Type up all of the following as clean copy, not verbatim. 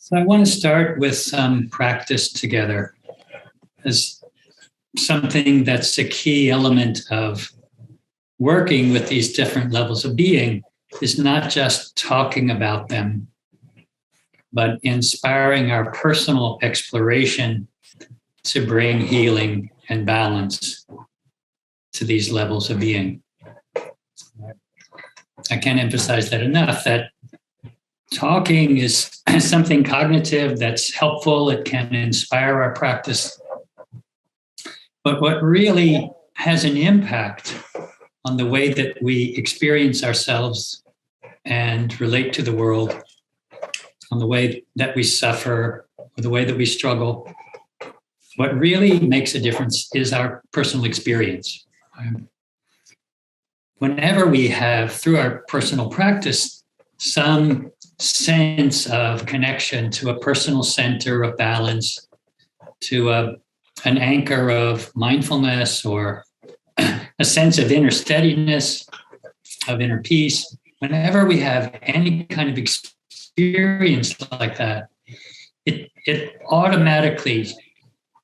So I want to start with some practice together as something that's a key element of working with these different levels of being is not just talking about them, but inspiring our personal exploration to bring healing and balance to these levels of being. I can't emphasize that enough, that talking is something cognitive that's helpful. It can inspire our practice. But what really has an impact on the way that we experience ourselves and relate to the world, on the way that we suffer, or the way that we struggle, what really makes a difference is our personal experience. Whenever we have, through our personal practice, some sense of connection to a personal center of balance, to an anchor of mindfulness, or a sense of inner steadiness, of inner peace, whenever we have any kind of experience like that, it automatically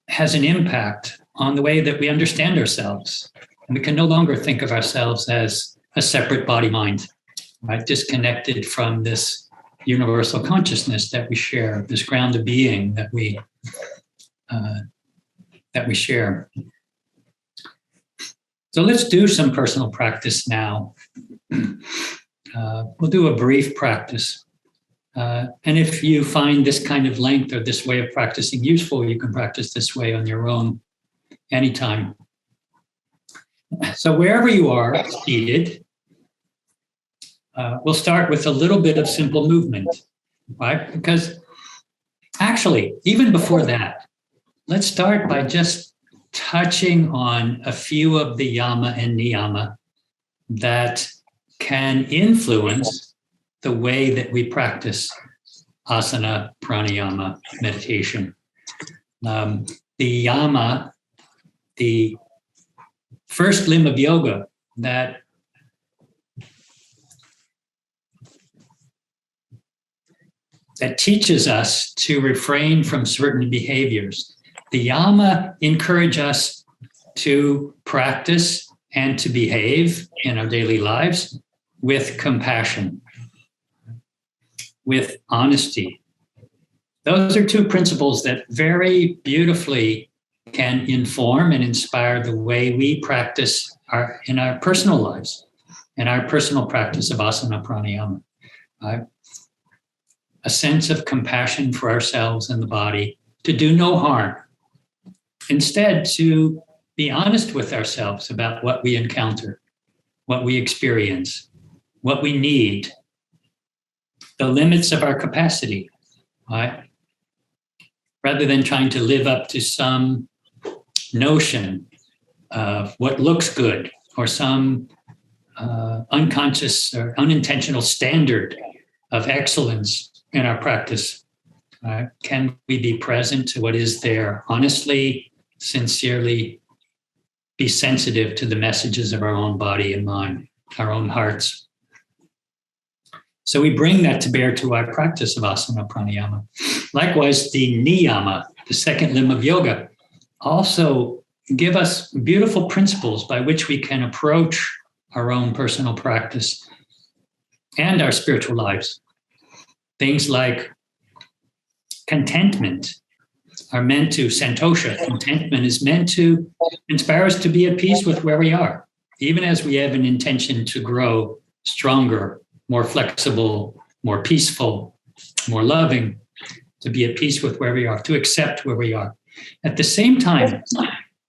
has an impact on the way that we understand ourselves. And we can no longer think of ourselves as a separate body-mind, right? Disconnected from this universal consciousness that we share, this ground of being that we share. So let's do some personal practice now. We'll do a brief practice. And if you find this kind of length or this way of practicing useful, you can practice this way on your own anytime. So wherever you are seated, we'll start with a little bit of simple movement, right? Because actually, even before that, let's start by just touching on a few of the yama and niyama that can influence the way that we practice asana, pranayama, meditation. The yama, the first limb of yoga that teaches us to refrain from certain behaviors. The yama encourage us to practice and to behave in our daily lives with compassion, with honesty. Those are two principles that very beautifully can inform and inspire the way we practice in our personal lives, in our personal practice of asana pranayama. A sense of compassion for ourselves and the body, to do no harm. Instead, to be honest with ourselves about what we encounter, what we experience, what we need, the limits of our capacity, right? Rather than trying to live up to some notion of what looks good or some unconscious or unintentional standard of excellence in our practice. Can we be present to what is there, honestly, sincerely, be sensitive to the messages of our own body and mind, our own hearts? So we bring that to bear to our practice of asana pranayama. Likewise, the niyama, the second limb of yoga, also give us beautiful principles by which we can approach our own personal practice and our spiritual lives. Things like contentment are meant to, santosha, contentment is meant to inspire us to be at peace with where we are, even as we have an intention to grow stronger, more flexible, more peaceful, more loving, to be at peace with where we are, to accept where we are. At the same time,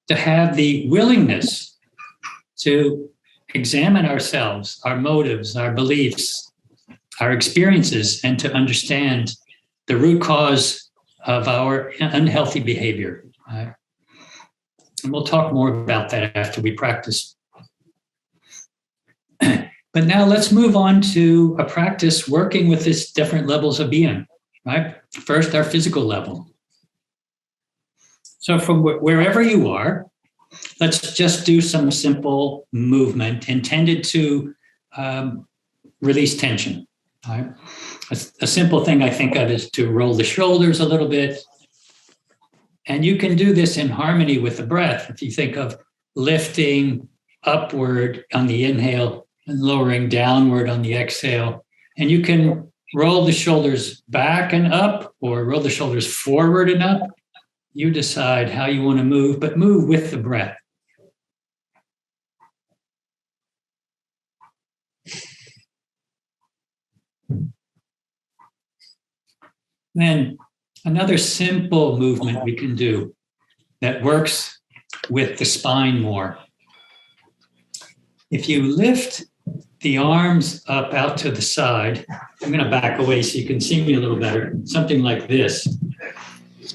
to have the willingness to examine ourselves, our motives, our beliefs, our experiences, and to understand the root cause of our unhealthy behavior. Right? And we'll talk more about that after we practice. But now let's move on to a practice working with these different levels of being, right? First, our physical level. So from wherever you are, let's just do some simple movement intended to release tension. Right? A simple thing I think of is to roll the shoulders a little bit. And you can do this in harmony with the breath. If you think of lifting upward on the inhale and lowering downward on the exhale, and you can roll the shoulders back and up or roll the shoulders forward and up. You decide how you want to move, but move with the breath. Then another simple movement we can do that works with the spine more. If you lift the arms up out to the side, I'm going to back away so you can see me a little better, something like this,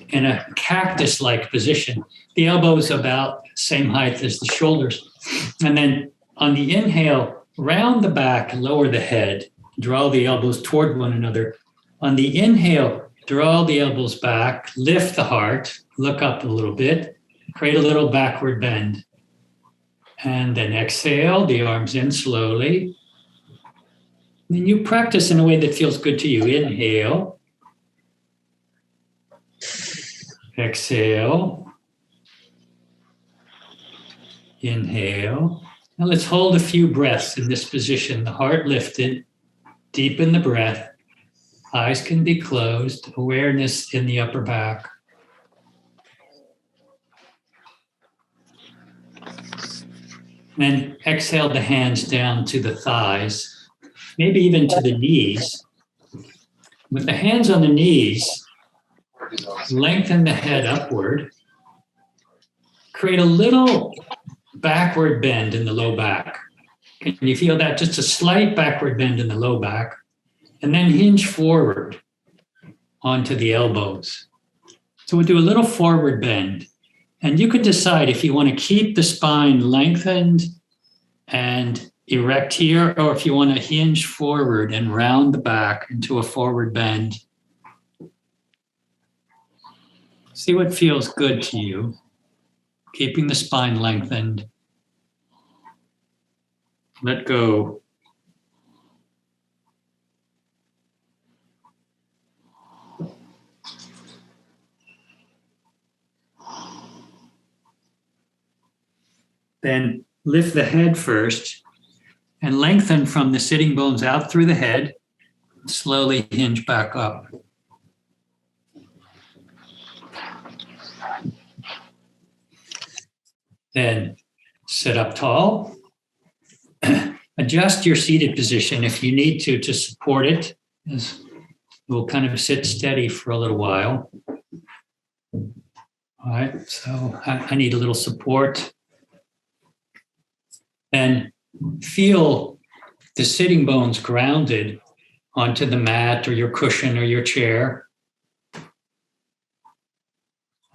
in a cactus-like position. The elbows about the same height as the shoulders. And then on the inhale, round the back, lower the head, draw the elbows toward one another. On the inhale, draw the elbows back, lift the heart, look up a little bit, create a little backward bend. And then exhale, the arms in slowly. Then you practice in a way that feels good to you. Inhale. Exhale. Inhale. Now let's hold a few breaths in this position. The heart lifted, deepen the breath. Eyes can be closed, awareness in the upper back. Then exhale the hands down to the thighs, maybe even to the knees. With the hands on the knees, lengthen the head upward. Create a little backward bend in the low back. Can you feel that? Just a slight backward bend in the low back. And then hinge forward onto the elbows. So we'll do a little forward bend. And you could decide if you want to keep the spine lengthened and erect here, or if you want to hinge forward and round the back into a forward bend. See what feels good to you. Keeping the spine lengthened. Let go. Then lift the head first and lengthen from the sitting bones out through the head. Slowly hinge back up. Then sit up tall. Adjust your seated position if you need to support it. We'll kind of sit steady for a little while. All right, so I need a little support. And feel the sitting bones grounded onto the mat or your cushion or your chair.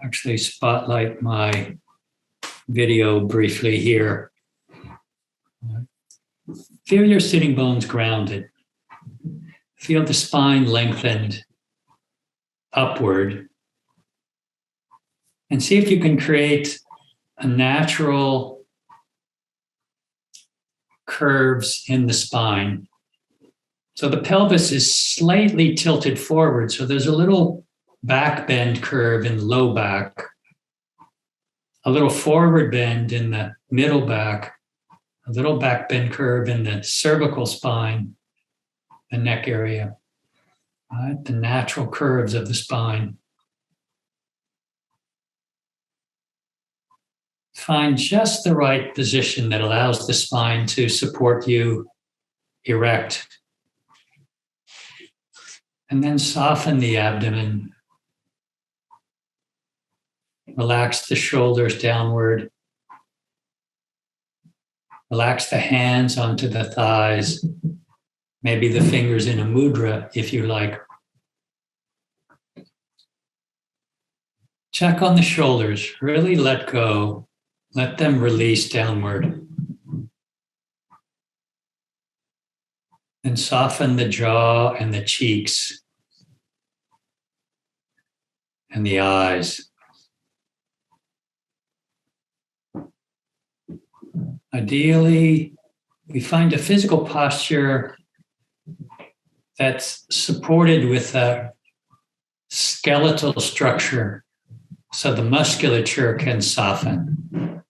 Actually, spotlight my video briefly here. Feel your sitting bones grounded. Feel the spine lengthened upward. And see if you can create a natural curves in the spine. So the pelvis is slightly tilted forward. So there's a little back bend curve in the low back, a little forward bend in the middle back, a little back bend curve in the cervical spine, the neck area, right? The natural curves of the spine. Find just the right position that allows the spine to support you erect. And then soften the abdomen. Relax the shoulders downward. Relax the hands onto the thighs. Maybe the fingers in a mudra if you like. Check on the shoulders. Really let go. Let them release downward. And soften the jaw and the cheeks and the eyes. Ideally, we find a physical posture that's supported with a skeletal structure so the musculature can soften.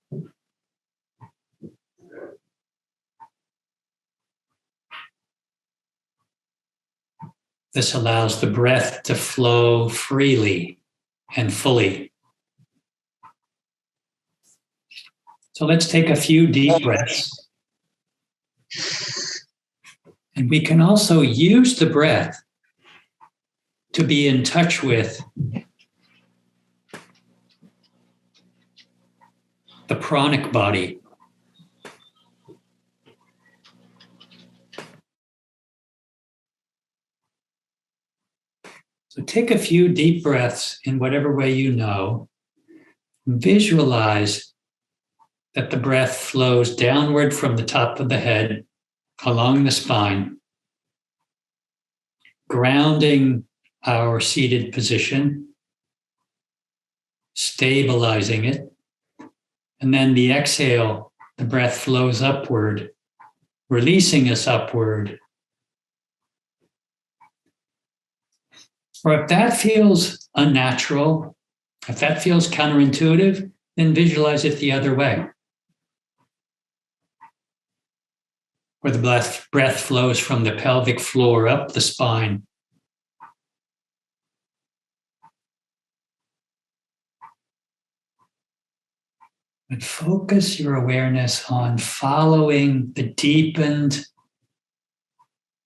This allows the breath to flow freely and fully. So let's take a few deep breaths. And we can also use the breath to be in touch with the pranic body. So take a few deep breaths in whatever way you know. Visualize that the breath flows downward from the top of the head, along the spine, grounding our seated position, stabilizing it. And then the exhale, the breath flows upward, releasing us upward. Or if that feels unnatural, if that feels counterintuitive, then visualize it the other way, where the breath flows from the pelvic floor up the spine. But focus your awareness on following the deepened,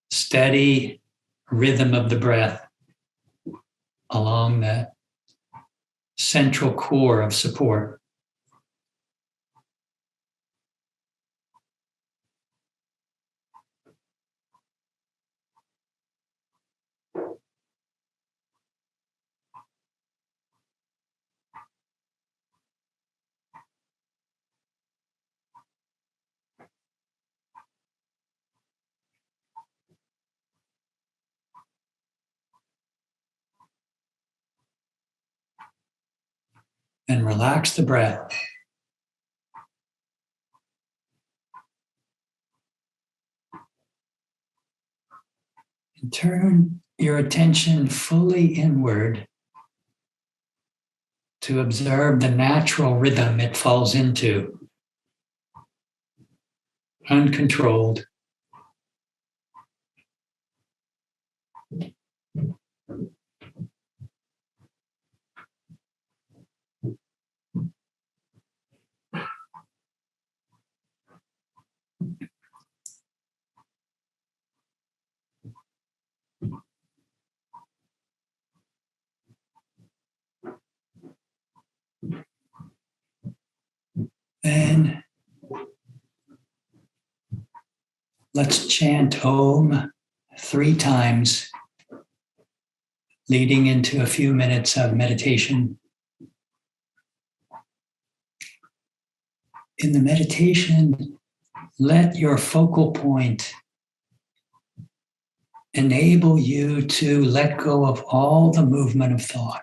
steady rhythm of the breath along that central core of support. And relax the breath. And turn your attention fully inward to observe the natural rhythm it falls into, uncontrolled. Then let's chant Om 3 times, leading into a few minutes of meditation. In the meditation, let your focal point enable you to let go of all the movement of thought,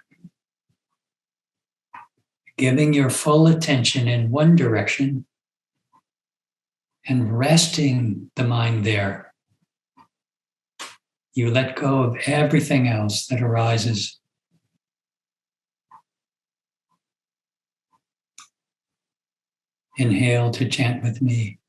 giving your full attention in one direction and resting the mind there. You let go of everything else that arises. Inhale to chant with me.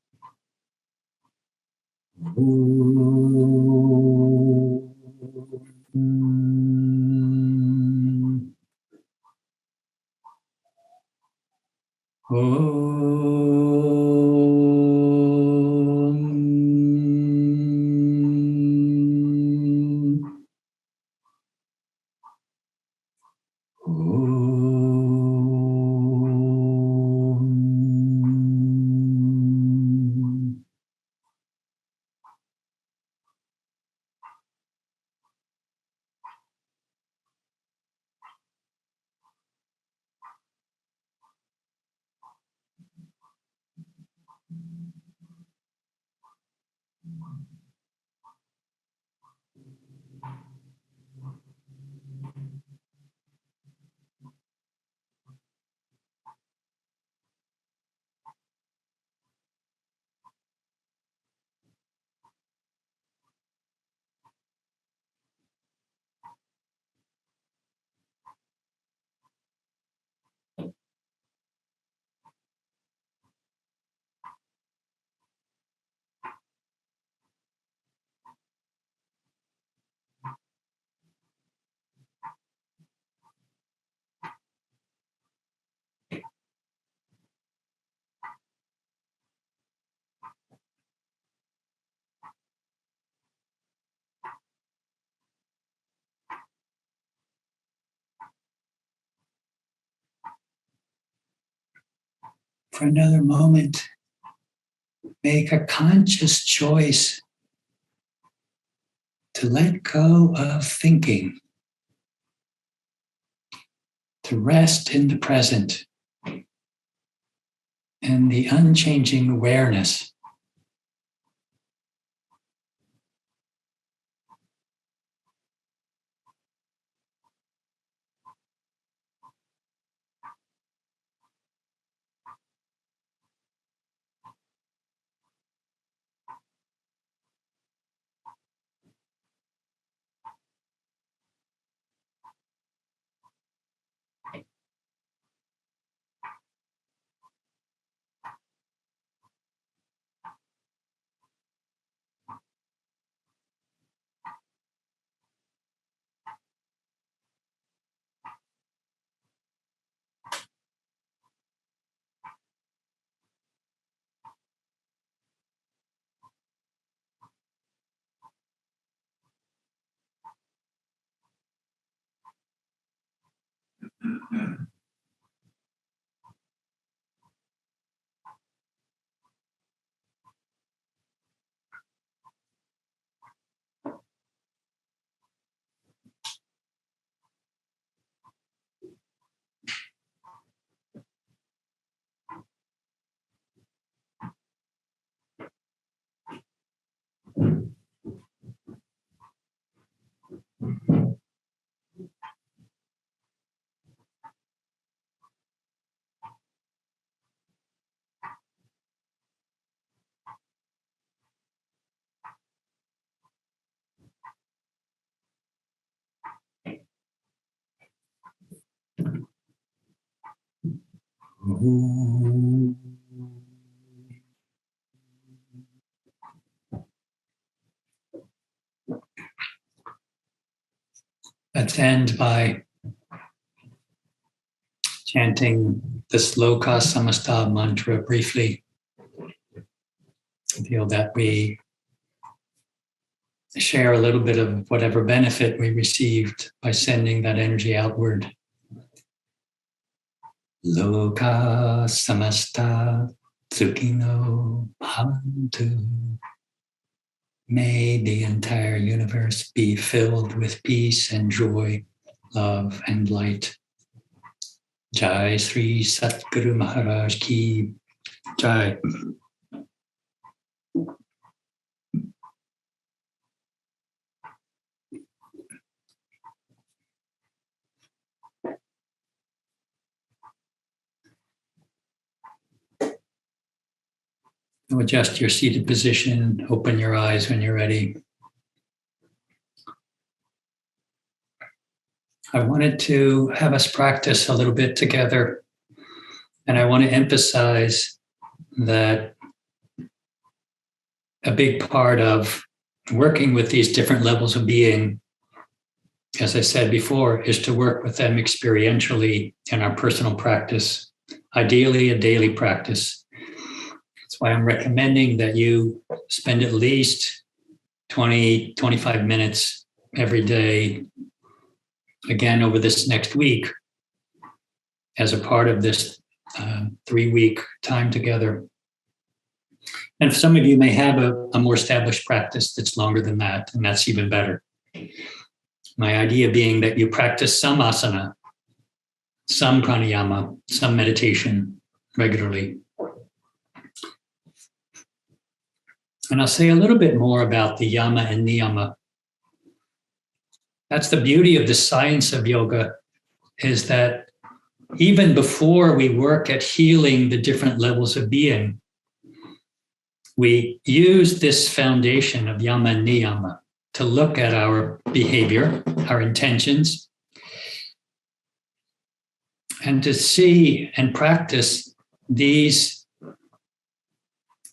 for another moment, make a conscious choice to let go of thinking, to rest in the present and the unchanging awareness. Let's end by chanting the Sloka Samasta mantra briefly. I feel that we share a little bit of whatever benefit we received by sending that energy outward. Loka Samasta Sukhino Bhavantu. May the entire universe be filled with peace and joy, love and light. Jai Sri Satguru Maharaj Ki Jai. Adjust your seated position, open your eyes when you're ready. I wanted to have us practice a little bit together, and I want to emphasize that a big part of working with these different levels of being, as I said before, is to work with them experientially in our personal practice, ideally a daily practice. That's why I'm recommending that you spend at least 20, 25 minutes every day, again, over this next week, as a part of this 3-week time together. And some of you may have a more established practice that's longer than that, and that's even better. My idea being that you practice some asana, some pranayama, some meditation regularly. And I'll say a little bit more about the yama and niyama. That's the beauty of the science of yoga, is that even before we work at healing the different levels of being, we use this foundation of yama and niyama to look at our behavior, our intentions, and to see and practice these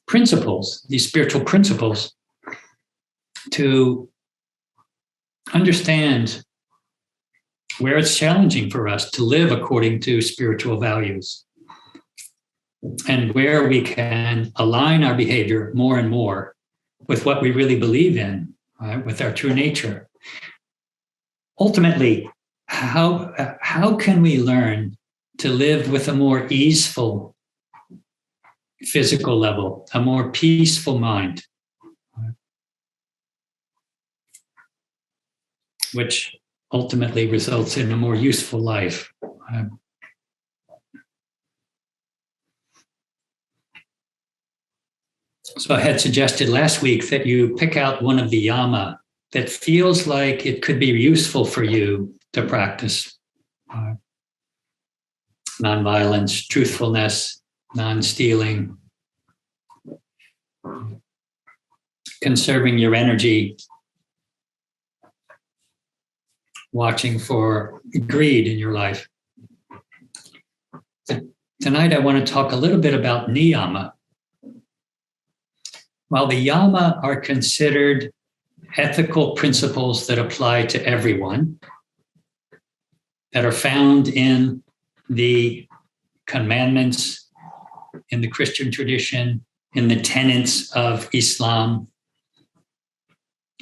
principles, these spiritual principles, to understand where it's challenging for us to live according to spiritual values, and where we can align our behavior more and more with what we really believe in, right? With our true nature. Ultimately, how can we learn to live with a more easeful physical level, a more peaceful mind, which ultimately results in a more useful life. So I had suggested last week that you pick out one of the yama that feels like it could be useful for you to practice. Nonviolence, truthfulness, non-stealing, conserving your energy, watching for greed in your life. Tonight I want to talk a little bit about niyama. While the yama are considered ethical principles that apply to everyone, that are found in the commandments, in the Christian tradition, in the tenets of Islam,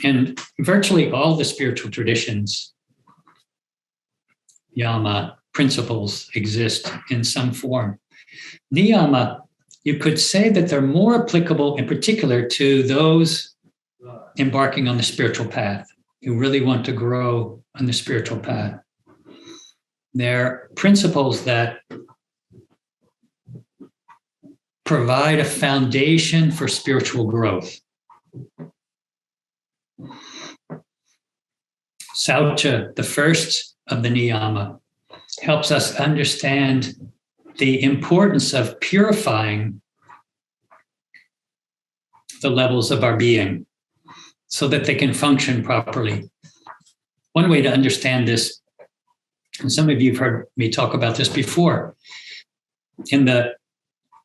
and virtually all the spiritual traditions, yama principles exist in some form. Niyama, you could say that they're more applicable in particular to those embarking on the spiritual path, who really want to grow on the spiritual path. They're principles that provide a foundation for spiritual growth. Saucha, the first of the niyama, helps us understand the importance of purifying the levels of our being so that they can function properly. One way to understand this, and some of you have heard me talk about this before, in the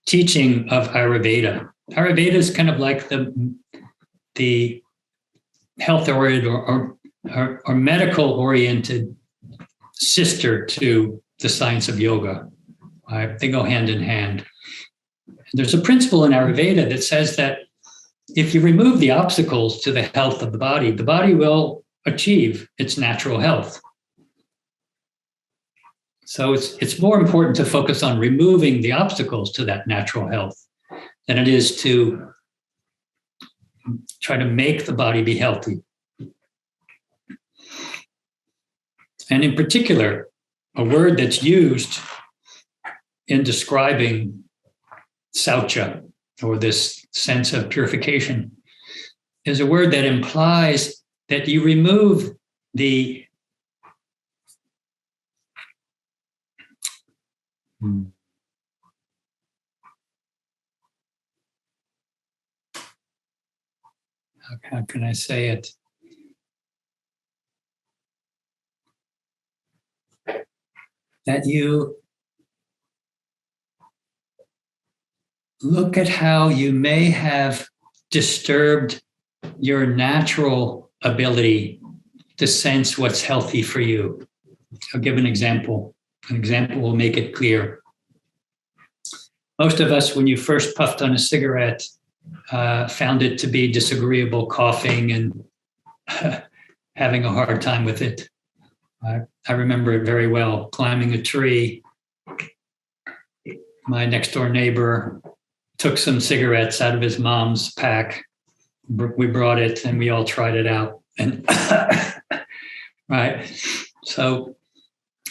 teaching of Ayurveda. Ayurveda is kind of like the health-oriented or medical-oriented sister to the science of yoga. They go hand in hand. There's a principle in Ayurveda that says that if you remove the obstacles to the health of the body will achieve its natural health. So it's more important to focus on removing the obstacles to that natural health than it is to try to make the body be healthy. And in particular, a word that's used in describing saucha, or this sense of purification, is a word that implies that you remove the how can I say it? That you look at how you may have disturbed your natural ability to sense what's healthy for you. I'll give an example. An example will make it clear. Most of us, when you first puffed on a cigarette, found it to be disagreeable, coughing and having a hard time with it. I remember it very well, climbing a tree. My next door neighbor took some cigarettes out of his mom's pack. We brought it and we all tried it out. And right. So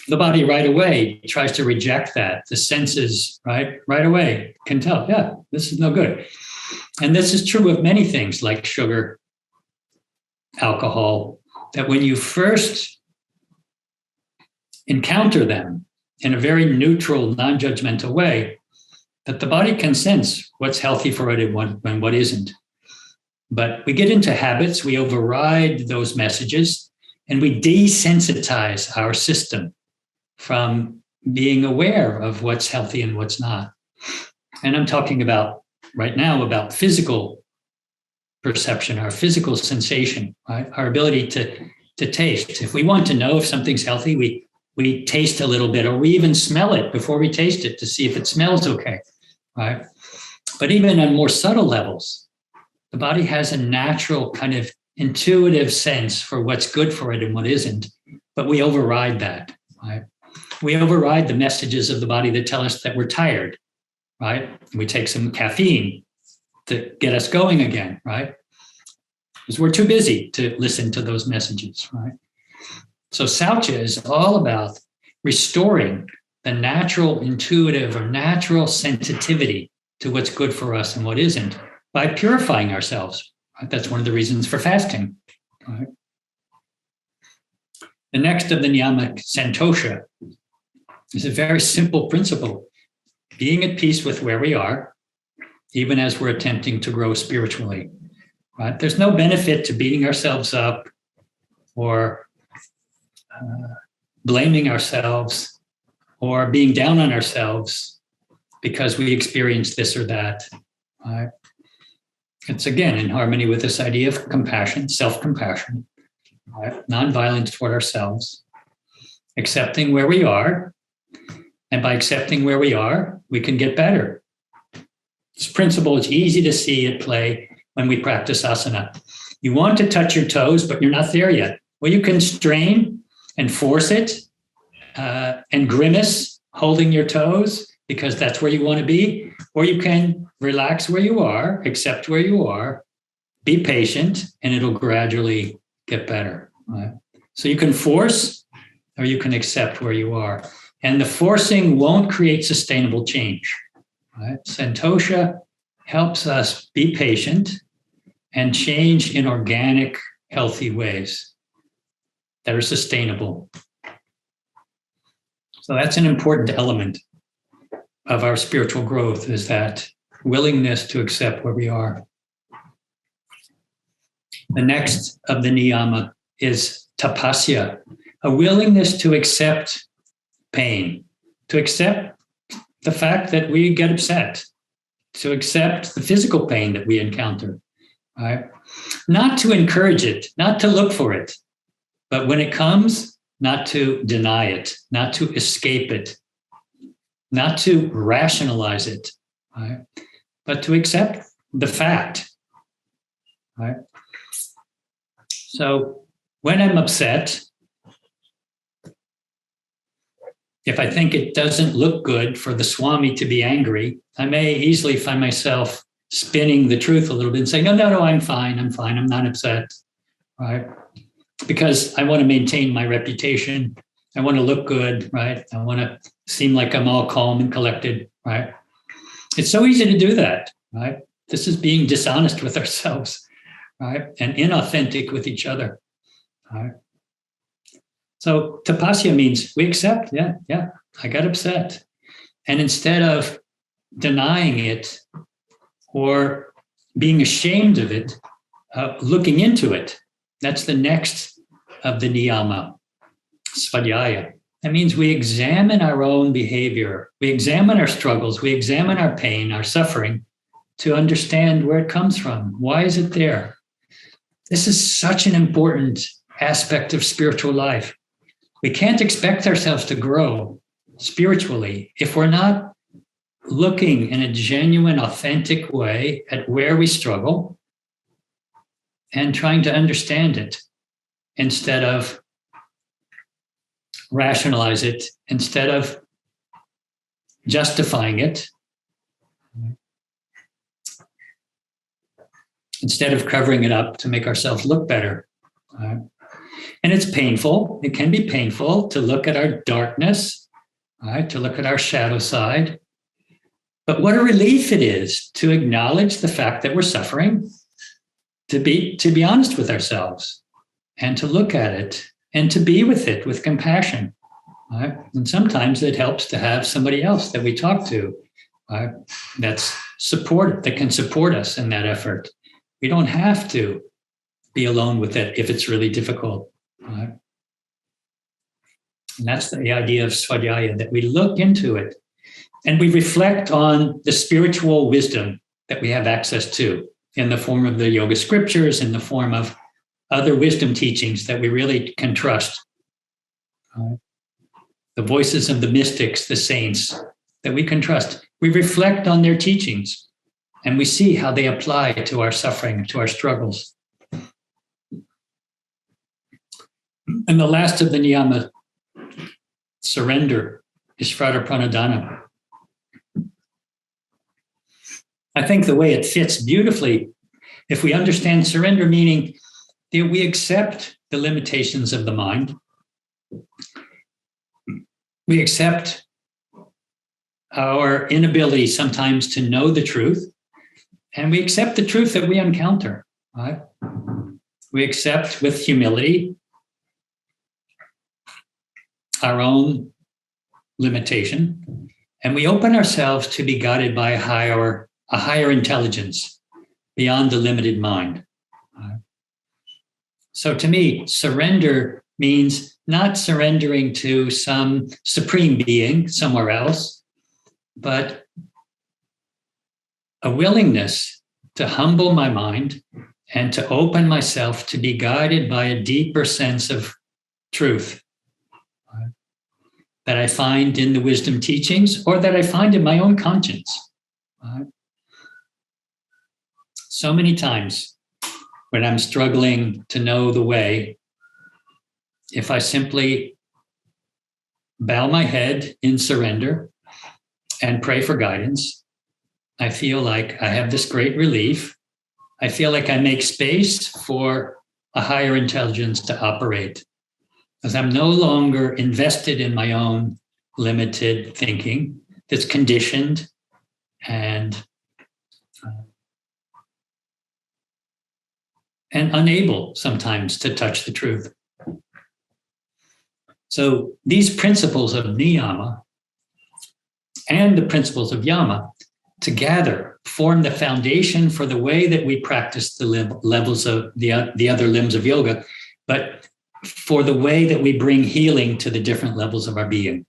the body right away tries to reject that. The senses, right away can tell, yeah, this is no good. And this is true of many things like sugar, alcohol, that when you first encounter them in a very neutral, non-judgmental way, that the body can sense what's healthy for it and what isn't. But we get into habits, we override those messages, and we desensitize our system from being aware of what's healthy and what's not. And I'm talking about right now about physical perception, our physical sensation, right? Our ability to taste. If we want to know if something's healthy, we taste a little bit, or we even smell it before we taste it to see if it smells okay, right? But even on more subtle levels, the body has a natural kind of intuitive sense for what's good for it and what isn't, but we override that, right? We override the messages of the body that tell us that we're tired, right? We take some caffeine to get us going again, right? Because we're too busy to listen to those messages, right? So Saucha is all about restoring the natural, intuitive, or natural sensitivity to what's good for us and what isn't by purifying ourselves. Right? That's one of the reasons for fasting. Right? The next of the niyama, santosha, is a very simple principle: being at peace with where we are, even as we're attempting to grow spiritually. Right? There's no benefit to beating ourselves up or blaming ourselves or being down on ourselves because we experienced this or that. Right? It's again in harmony with this idea of compassion, self-compassion, right? Nonviolence toward ourselves, accepting where we are. And by accepting where we are, we can get better. This principle is easy to see at play when we practice asana. You want to touch your toes, but you're not there yet. Well, you can strain and force it and grimace holding your toes because that's where you want to be. Or you can relax where you are, accept where you are, be patient, and it'll gradually get better. Right? So you can force or you can accept where you are. And the forcing won't create sustainable change. Right? Santosha helps us be patient and change in organic, healthy ways that are sustainable. So that's an important element of our spiritual growth, is that willingness to accept where we are. The next of the niyama is tapasya, a willingness to accept pain, to accept the fact that we get upset, to accept the physical pain that we encounter, right? Not to encourage it, not to look for it, but when it comes, not to deny it, not to escape it, not to rationalize it, right? But to accept the fact, right? So when I'm upset, if I think it doesn't look good for the Swami to be angry, I may easily find myself spinning the truth a little bit and saying, no, I'm fine, I'm not upset, right? Because I want to maintain my reputation. I want to look good, right? I want to seem like I'm all calm and collected, right? It's so easy to do that, right? This is being dishonest with ourselves, right? And inauthentic with each other, right? So tapasya means we accept, yeah, I got upset. And instead of denying it or being ashamed of it, looking into it. That's the next of the niyama, svadhyaya. That means we examine our own behavior. We examine our struggles. We examine our pain, our suffering, to understand where it comes from. Why is it there? This is such an important aspect of spiritual life. We can't expect ourselves to grow spiritually if we're not looking in a genuine, authentic way at where we struggle and trying to understand it instead of rationalize it, instead of justifying it, instead of covering it up to make ourselves look better. And it's painful. It can be painful to look at our darkness, to look at our shadow side. But what a relief it is to acknowledge the fact that we're suffering, to be honest with ourselves and to look at it and to be with it with compassion. Right? And sometimes it helps to have somebody else that we talk to that's support, that can support us in that effort. We don't have to be alone with it if it's really difficult. Right? And that's the idea of svadhyaya, that we look into it and we reflect on the spiritual wisdom that we have access to in the form of the yoga scriptures, in the form of other wisdom teachings that we really can trust. The voices of the mystics, the saints, that we can trust. We reflect on their teachings and we see how they apply to our suffering, to our struggles. And the last of the niyama, surrender, is Pranadhana. I think the way it fits beautifully, if we understand surrender, meaning that we accept the limitations of the mind, we accept our inability sometimes to know the truth, and we accept the truth that we encounter, right? We accept with humility our own limitation, and we open ourselves to be guided by a higher intelligence beyond the limited mind. So to me, surrender means not surrendering to some supreme being somewhere else, but a willingness to humble my mind and to open myself to be guided by a deeper sense of truth that I find in the wisdom teachings or that I find in my own conscience. So many times when I'm struggling to know the way, if I simply bow my head in surrender and pray for guidance, I feel like I have this great relief. I feel like I make space for a higher intelligence to operate, because I'm no longer invested in my own limited thinking that's conditioned and unable sometimes to touch the truth. So these principles of Niyama and the principles of Yama together form the foundation for the way that we practice the levels of the other limbs of yoga, but for the way that we bring healing to the different levels of our being.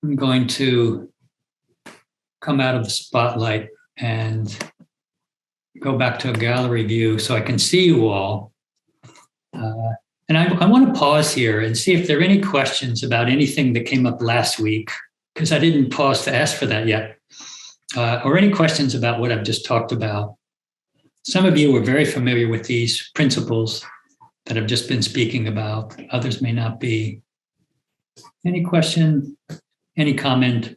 I'm going to come out of the spotlight and go back to a gallery view so I can see you all. And I want to pause here and see if there are any questions about anything that came up last week, because I didn't pause to ask for that yet, or any questions about what I've just talked about. Some of you are very familiar with these principles that I've just been speaking about. Others may not be. Any question? Any comment?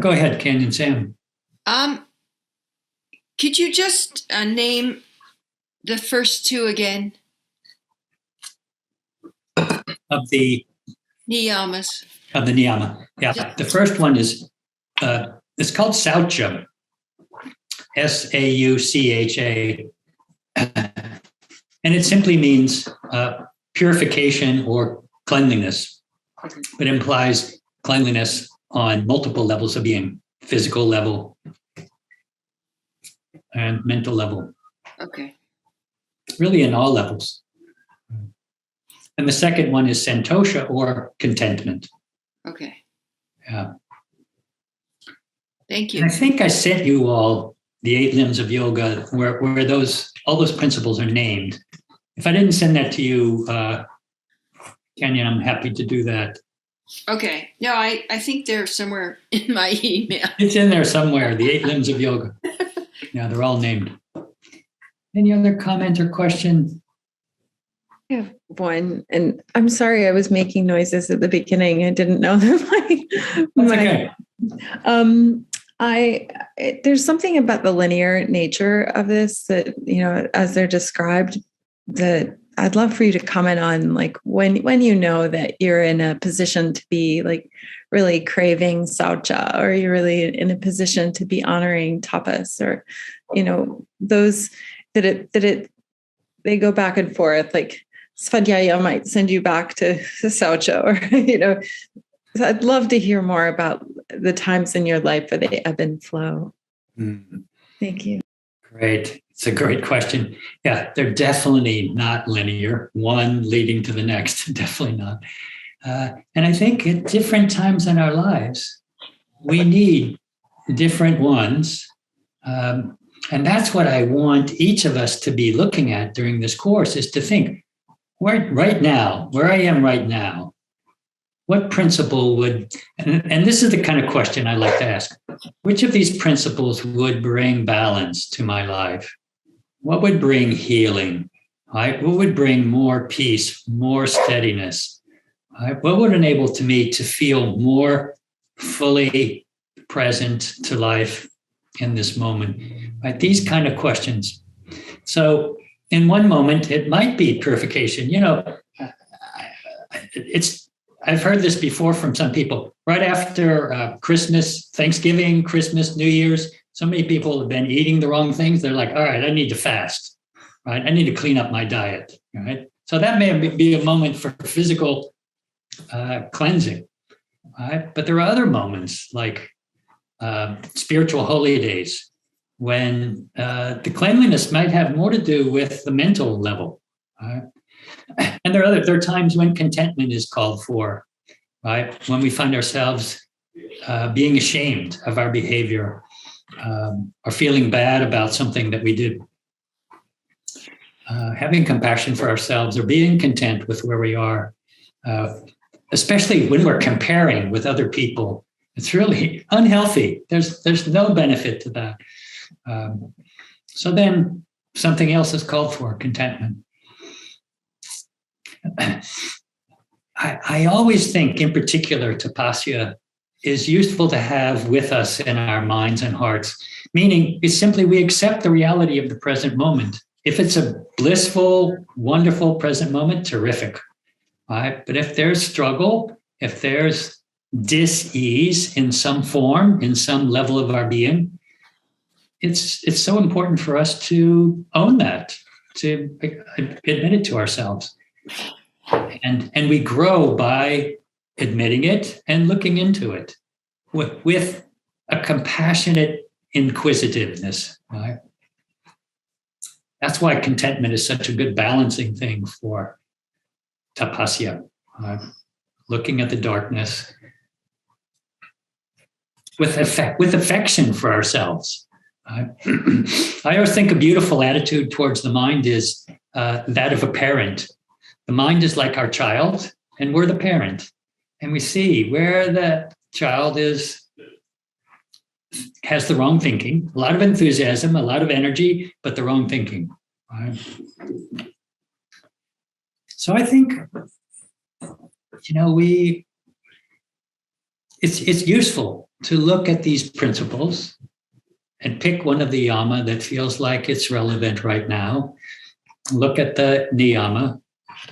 Go ahead, Canyon Sam. Could you just name the first two again? Of the Niyamas. Of the Niyama. Yeah. The first one is, it's called Saucha. Saucha. And it simply means purification or cleanliness, but implies cleanliness on multiple levels of being, physical level and mental level. Okay. Really in all levels. And the second one is Santosha or contentment. Okay. Yeah. Thank you. And I think I sent you all the 8 limbs of yoga where all those principles are named. If I didn't send that to you, Kenyon, I'm happy to do that. Okay. No, I think they're somewhere in my email. It's in there somewhere, the 8 limbs of yoga. Yeah, they're all named. Any other comment or question? I have one, and I'm sorry I was making noises at the beginning. I didn't know that there's something about the linear nature of this that, as they're described, that I'd love for you to comment on, like when you know that you're in a position to be like really craving saucha, or you're really in a position to be honoring tapas, or, those they go back and forth, like Svadhyaya might send you back to saucha, or, so I'd love to hear more about the times in your life where they ebb and flow. Mm-hmm. Thank you. Great. It's a great question. Yeah, they're definitely not linear, one leading to the next, definitely not. And I think at different times in our lives, we need different ones. And that's what I want each of us to be looking at during this course, is to think, where I am right now, what principle would, and this is the kind of question I like to ask, which of these principles would bring balance to my life? What would bring healing? right? What would bring more peace, more steadiness? Right? What would enable to me to feel more fully present to life in this moment? Right? These kind of questions. So in one moment, it might be purification. I've heard this before from some people. Right after Christmas, Thanksgiving, Christmas, New Year's, so many people have been eating the wrong things. They're like, all right, I need to fast, right? I need to clean up my diet, right? So that may be a moment for physical cleansing, right? But there are other moments like spiritual holy days when the cleanliness might have more to do with the mental level, right? And there are times when contentment is called for, right? When we find ourselves being ashamed of our behavior or feeling bad about something that we did. Having compassion for ourselves or being content with where we are, especially when we're comparing with other people, it's really unhealthy. There's no benefit to that. So then something else is called for, contentment. I always think, in particular, tapasya is useful to have with us in our minds and hearts, meaning it's simply we accept the reality of the present moment. If it's a blissful, wonderful present moment, terrific. Right? But if there's struggle, if there's dis-ease in some form, in some level of our being, it's so important for us to own that, to admit it to ourselves. And we grow by admitting it and looking into it with a compassionate inquisitiveness. Right? That's why contentment is such a good balancing thing for tapasya. Looking at the darkness with affection for ourselves. I always think a beautiful attitude towards the mind is that of a parent. The mind is like our child, and we're the parent. And we see where the child has the wrong thinking, a lot of enthusiasm, a lot of energy, but the wrong thinking. Right? So I think, it's useful to look at these principles and pick one of the yama that feels like it's relevant right now. Look at the niyama,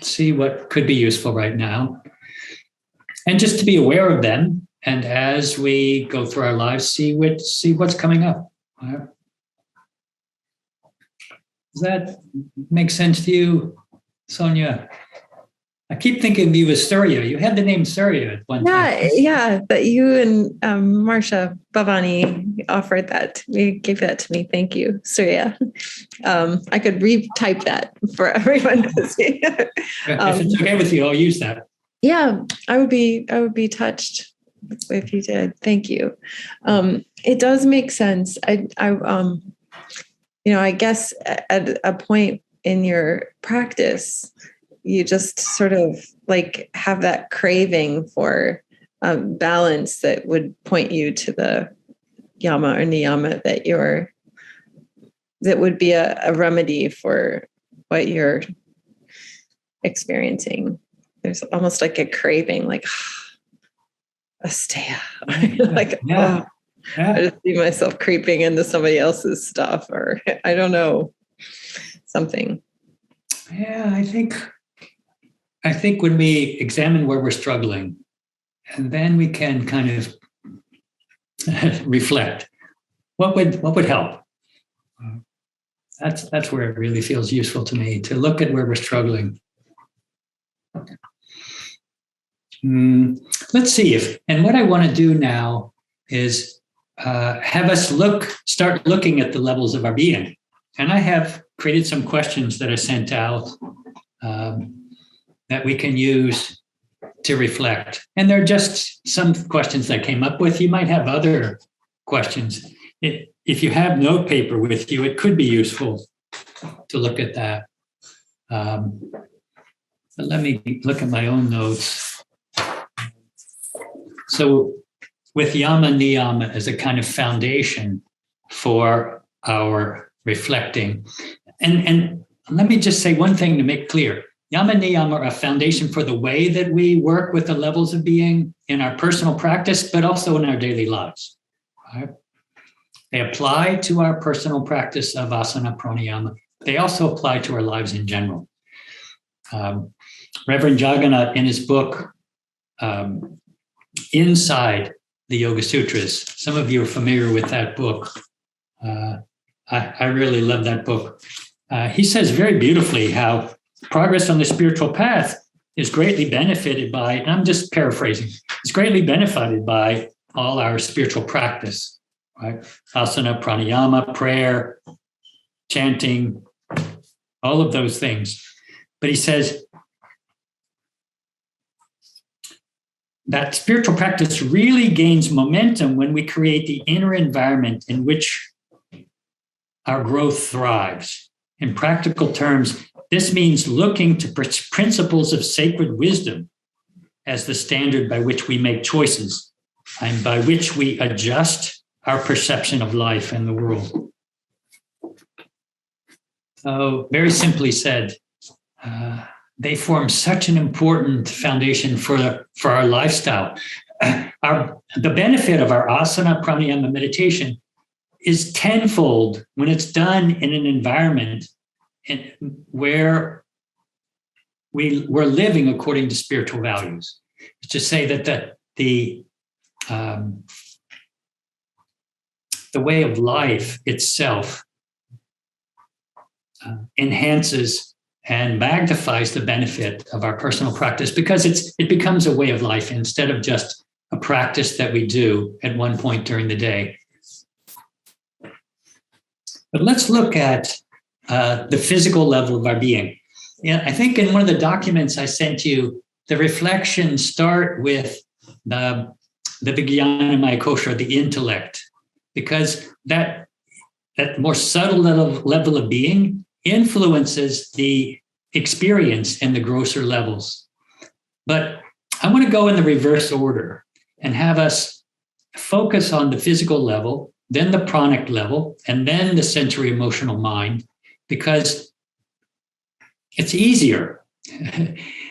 see what could be useful right now. And just to be aware of them. And as we go through our lives, see what's coming up. Right? Does that make sense to you, Sonia? I keep thinking of you as Surya. You had the name Surya at one time. Yeah, that you and Marsha Bhavani offered that. You gave that to me. Thank you, Surya. I could retype that for everyone to see. If it's okay with you, I'll use that. Yeah, I would be touched if you did. Thank you. It does make sense. I guess at a point in your practice, you just sort of like have that craving for balance that would point you to the yama or niyama that would be a remedy for what you're experiencing. There's almost like a craving, like asteya. Yeah. I just see myself creeping into somebody else's stuff, or I don't know, something. Yeah, I think when we examine where we're struggling, and then we can kind of reflect, what would help? That's where it really feels useful to me, to look at where we're struggling. Let's see and what I want to do now is have us start looking at the levels of our being. And I have created some questions that I sent out that we can use to reflect. And they're just some questions that I came up with. You might have other questions. If you have note paper with you, it could be useful to look at that. But let me look at my own notes. So with yama niyama as a kind of foundation for our reflecting, and let me just say one thing to make clear. Yama and Niyama are a foundation for the way that we work with the levels of being in our personal practice, but also in our daily lives. Right? They apply to our personal practice of asana pranayama. They also apply to our lives in general. Reverend Jagannath, in his book, Inside the Yoga Sutras, some of you are familiar with that book. I really love that book. He says very beautifully how progress on the spiritual path is greatly benefited by, and I'm just paraphrasing, it's greatly benefited by all our spiritual practice, right? Asana, pranayama, prayer, chanting, all of those things. But he says that spiritual practice really gains momentum when we create the inner environment in which our growth thrives. In practical terms, this means looking to principles of sacred wisdom as the standard by which we make choices and by which we adjust our perception of life and the world. So, very simply said, they form such an important foundation for our lifestyle. The benefit of our asana pranayama meditation is tenfold when it's done in an environment where we're living according to spiritual values. It's to say that the way of life itself enhances and magnifies the benefit of our personal practice because it becomes a way of life instead of just a practice that we do at one point during the day. But let's look at the physical level of our being. Yeah, I think in one of the documents I sent you, the reflections start with the Vijnana Kosha, the intellect, because that more subtle level of being influences the experience in the grosser levels. But I want to go in the reverse order and have us focus on the physical level, then the pranic level, and then the sensory emotional mind, because it's easier.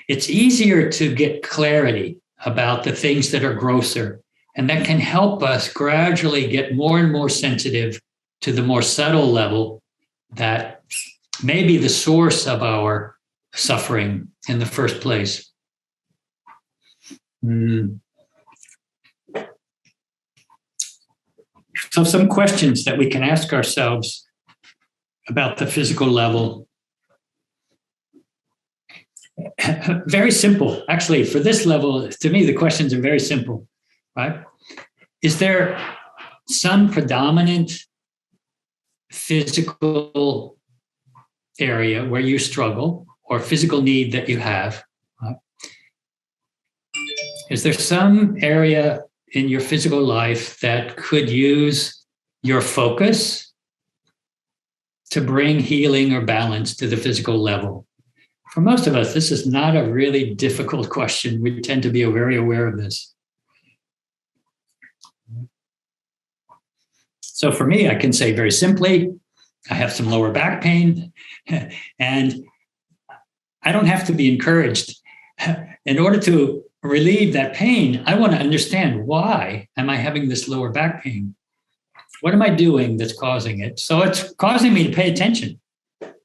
It's easier to get clarity about the things that are grosser, and that can help us gradually get more and more sensitive to the more subtle level that may be the source of our suffering in the first place. So some questions that we can ask ourselves about the physical level. Very simple. Actually, for this level, to me, the questions are very simple, right? Is there some predominant physical area where you struggle or physical need that you have? Is there some area in your physical life that could use your focus to bring healing or balance to the physical level? For most of us, this is not a really difficult question. We tend to be very aware of this. So for me, I can say very simply, I have some lower back pain, and I don't have to be encouraged. In order to relieve that pain, I want to understand, why am I having this lower back pain? What am I doing that's causing it? So it's causing me to pay attention.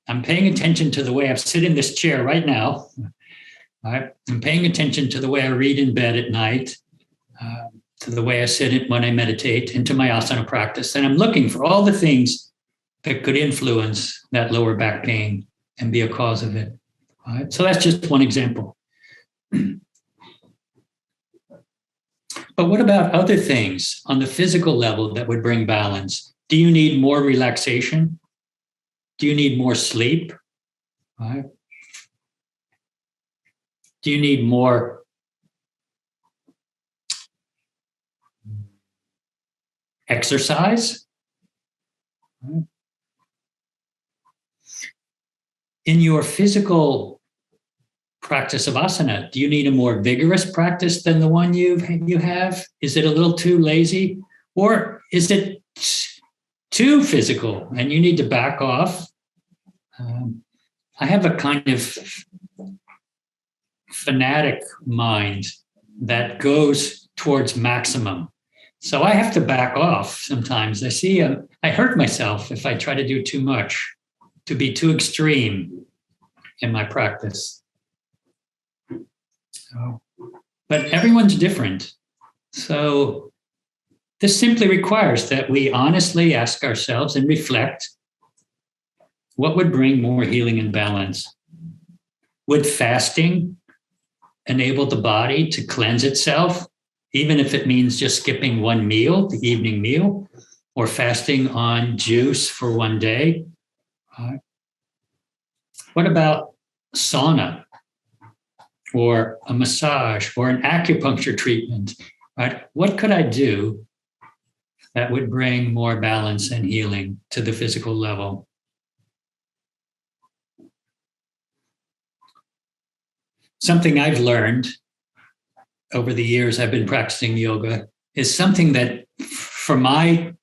I'm paying attention to the way I sit in this chair right now. Right? I'm paying attention to the way I read in bed at night, to the way I sit when I meditate, into my asana practice. And I'm looking for all the things that could influence that lower back pain and be a cause of it. Right? So that's just one example. But what about other things on the physical level that would bring balance? Do you need more relaxation? Do you need more sleep? Right? Do you need more exercise? Right? In your physical practice of asana, do you need a more vigorous practice than the one you have? Is it a little too lazy? Or is it too physical and you need to back off? I have a kind of fanatic mind that goes towards maximum. So I have to back off sometimes. I hurt myself if I try to do too much, to be too extreme in my practice. But everyone's different. So this simply requires that we honestly ask ourselves and reflect, what would bring more healing and balance? Would fasting enable the body to cleanse itself, even if it means just skipping one meal, the evening meal, or fasting on juice for one day? What about sauna, or a massage, or an acupuncture treatment? Right? What could I do that would bring more balance and healing to the physical level? Something I've learned over the years I've been practicing yoga is something that, for my,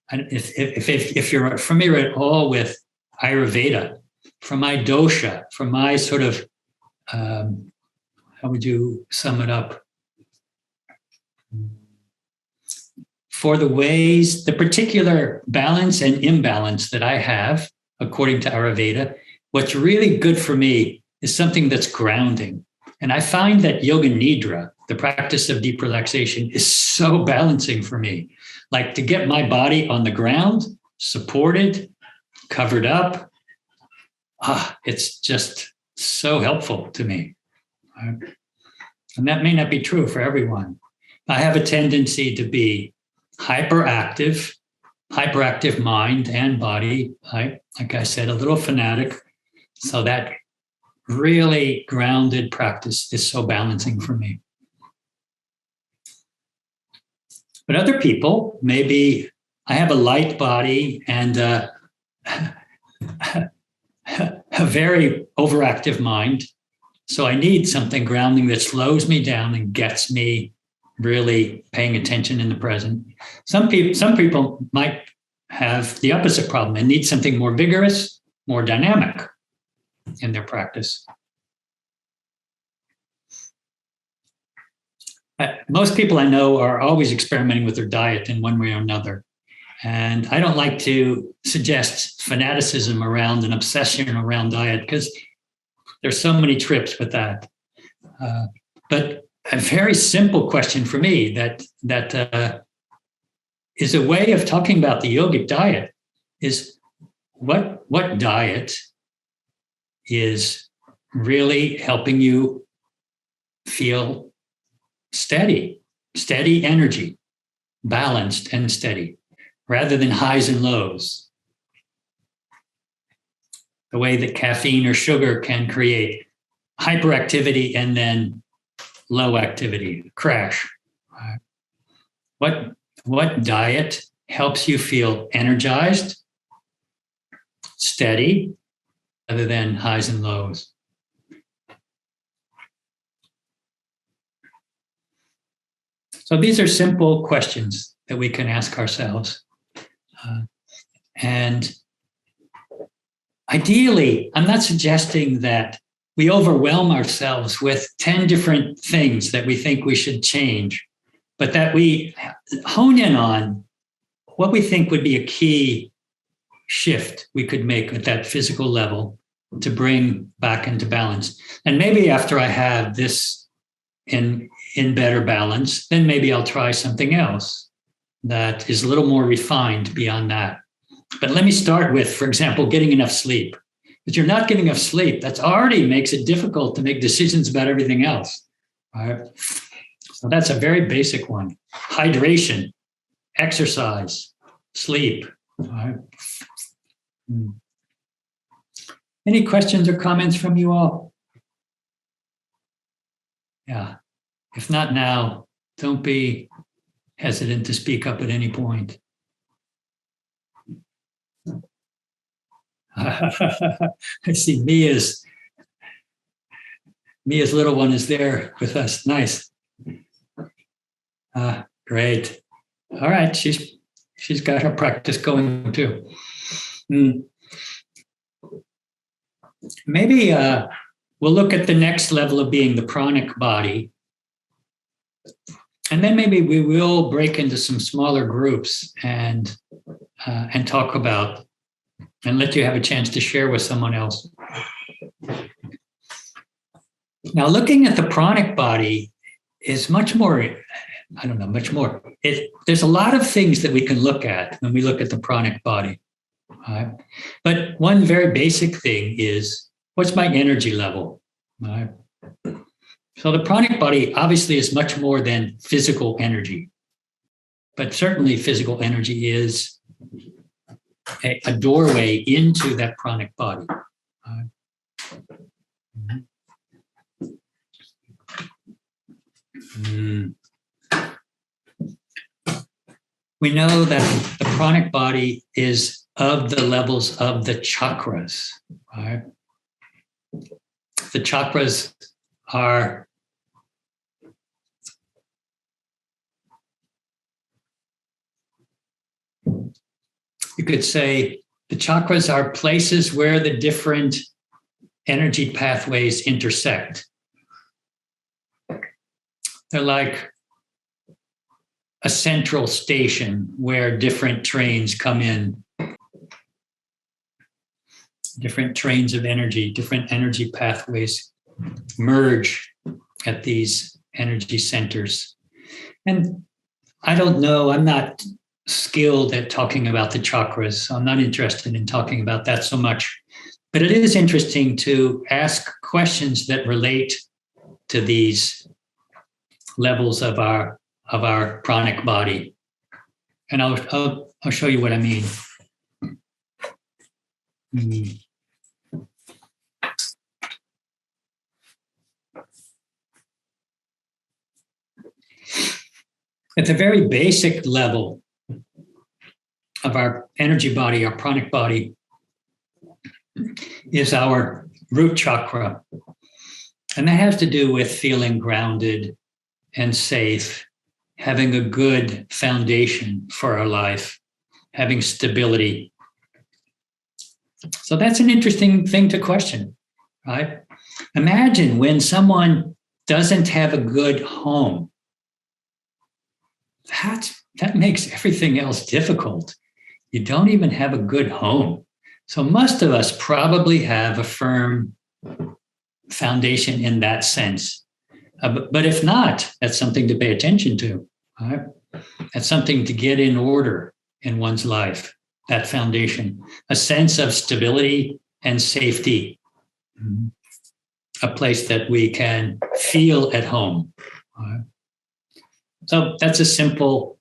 if you're familiar at all with Ayurveda, for my dosha, for my sort of, how would you sum it up? For the ways, the particular balance and imbalance that I have, according to Ayurveda, what's really good for me is something that's grounding. And I find that yoga nidra, the practice of deep relaxation, is so balancing for me. Like, to get my body on the ground, supported, covered up, it's just so helpful to me. And that may not be true for everyone. I have a tendency to be hyperactive mind and body. Like I said, a little fanatic. So that really grounded practice is so balancing for me. But other people, maybe I have a light body and a very overactive mind. So I need something grounding that slows me down and gets me really paying attention in the present. Some people might have the opposite problem and need something more vigorous, more dynamic in their practice. Most people I know are always experimenting with their diet in one way or another. And I don't like to suggest fanaticism around an obsession around diet, because there's so many trips with that. But a very simple question for me that is a way of talking about the yogic diet is, what diet is really helping you feel steady energy, balanced and steady, rather than highs and lows. The way that caffeine or sugar can create hyperactivity and then low activity, crash. What diet helps you feel energized, steady, rather than highs and lows? So these are simple questions that we can ask ourselves. And ideally, I'm not suggesting that we overwhelm ourselves with 10 different things that we think we should change, but that we hone in on what we think would be a key shift we could make at that physical level to bring back into balance. And maybe after I have this in better balance, then maybe I'll try something else that is a little more refined beyond that. But let me start with, for example, getting enough sleep. If you're not getting enough sleep, that already makes it difficult to make decisions about everything else. Right? So that's a very basic one. Hydration, exercise, sleep. Right? Any questions or comments from you all? Yeah. If not now, don't be hesitant to speak up at any point. I see Mia's little one is there with us. Nice. Great. All right. She's got her practice going too. maybe we'll look at the next level of being, the pranic body. And then maybe we will break into some smaller groups and talk about, and let you have a chance to share with someone else. Now, looking at the pranic body is much more, much more. There's a lot of things that we can look at when we look at the pranic body. Right? But one very basic thing is, what's my energy level? Right? So the pranic body obviously is much more than physical energy, but certainly physical energy is a doorway into that pranic body. We know that the pranic body is of the levels of the chakras. Right? The chakras are you could say the chakras are places where the different energy pathways intersect. They're like a central station where different trains come in, different trains of energy, different energy pathways merge at these energy centers. And I don't know, I'm not skilled at talking about the chakras, so I'm not interested in talking about that so much. But it is interesting to ask questions that relate to these levels of our pranic body. And I'll show you what I mean. At the very basic level of our energy body, our pranic body, is our root chakra. And that has to do with feeling grounded and safe, having a good foundation for our life, having stability. So that's an interesting thing to question, right? Imagine when someone doesn't have a good home. That makes everything else difficult. You don't even have a good home. So most of us probably have a firm foundation in that sense. But if not, that's something to pay attention to. Right? That's something to get in order in one's life, that foundation, a sense of stability and safety, a place that we can feel at home. Right? So that's a simple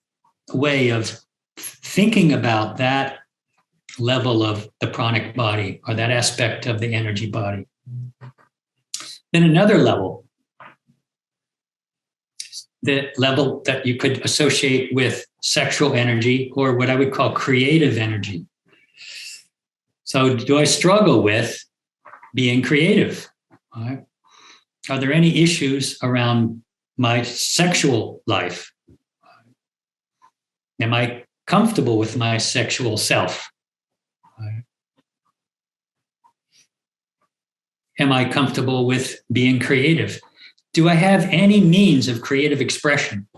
way of thinking about that level of the pranic body, or that aspect of the energy body. Then another level, the level that you could associate with sexual energy, or what I would call creative energy. So do I struggle with being creative? Right? Are there any issues around my sexual life? Am I comfortable with my sexual self? Right? Am I comfortable with being creative? Do I have any means of creative expression?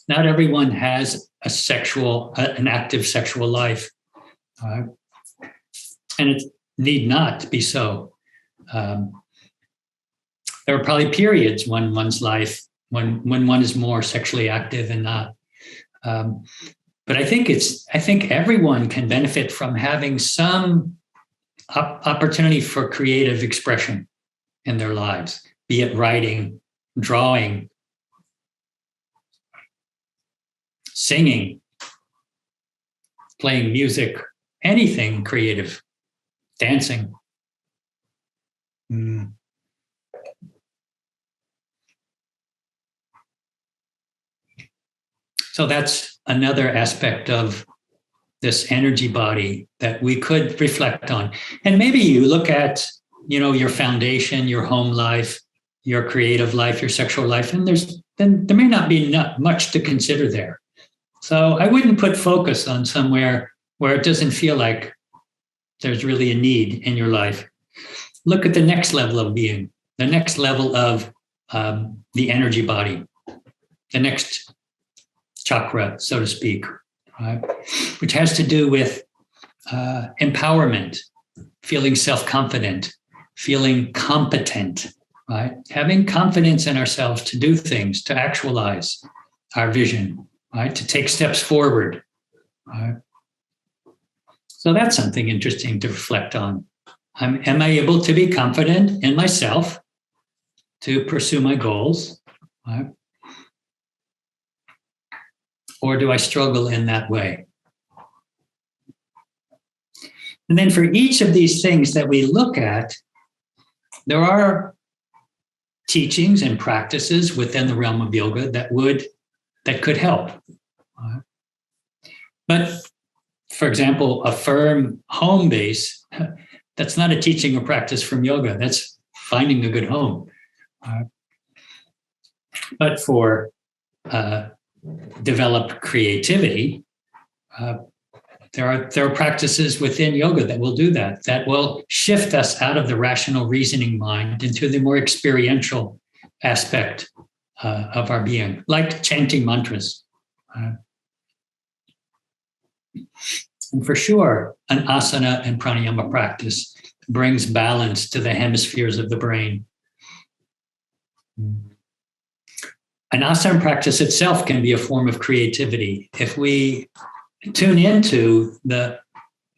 Not everyone has an active sexual life. And it need not be so. There are probably periods when one's life, when one is more sexually active and not. But I think everyone can benefit from having some opportunity for creative expression in their lives, be it writing, drawing, singing, playing music, anything creative, dancing. So that's another aspect of this energy body that we could reflect on. And maybe you look at, your foundation, your home life, your creative life, your sexual life, and there may not be much to consider there. So I wouldn't put focus on somewhere where it doesn't feel like there's really a need in your life, look at the next level of being, the next level of the energy body, the next chakra, so to speak, right? Which has to do with empowerment, feeling self-confident, feeling competent, right? Having confidence in ourselves to do things, to actualize our vision, right? To take steps forward, right? So that's something interesting to reflect on. Am I able to be confident in myself to pursue my goals, right? Or do I struggle in that way? And then for each of these things that we look at, there are teachings and practices within the realm of yoga that could help. But for example, a firm home base, that's not a teaching or practice from yoga. That's finding a good home. But for developed creativity, there are practices within yoga that will do that, that will shift us out of the rational reasoning mind into the more experiential aspect of our being, like chanting mantras. And for sure, an asana and pranayama practice brings balance to the hemispheres of the brain. An asana practice itself can be a form of creativity. If we tune into the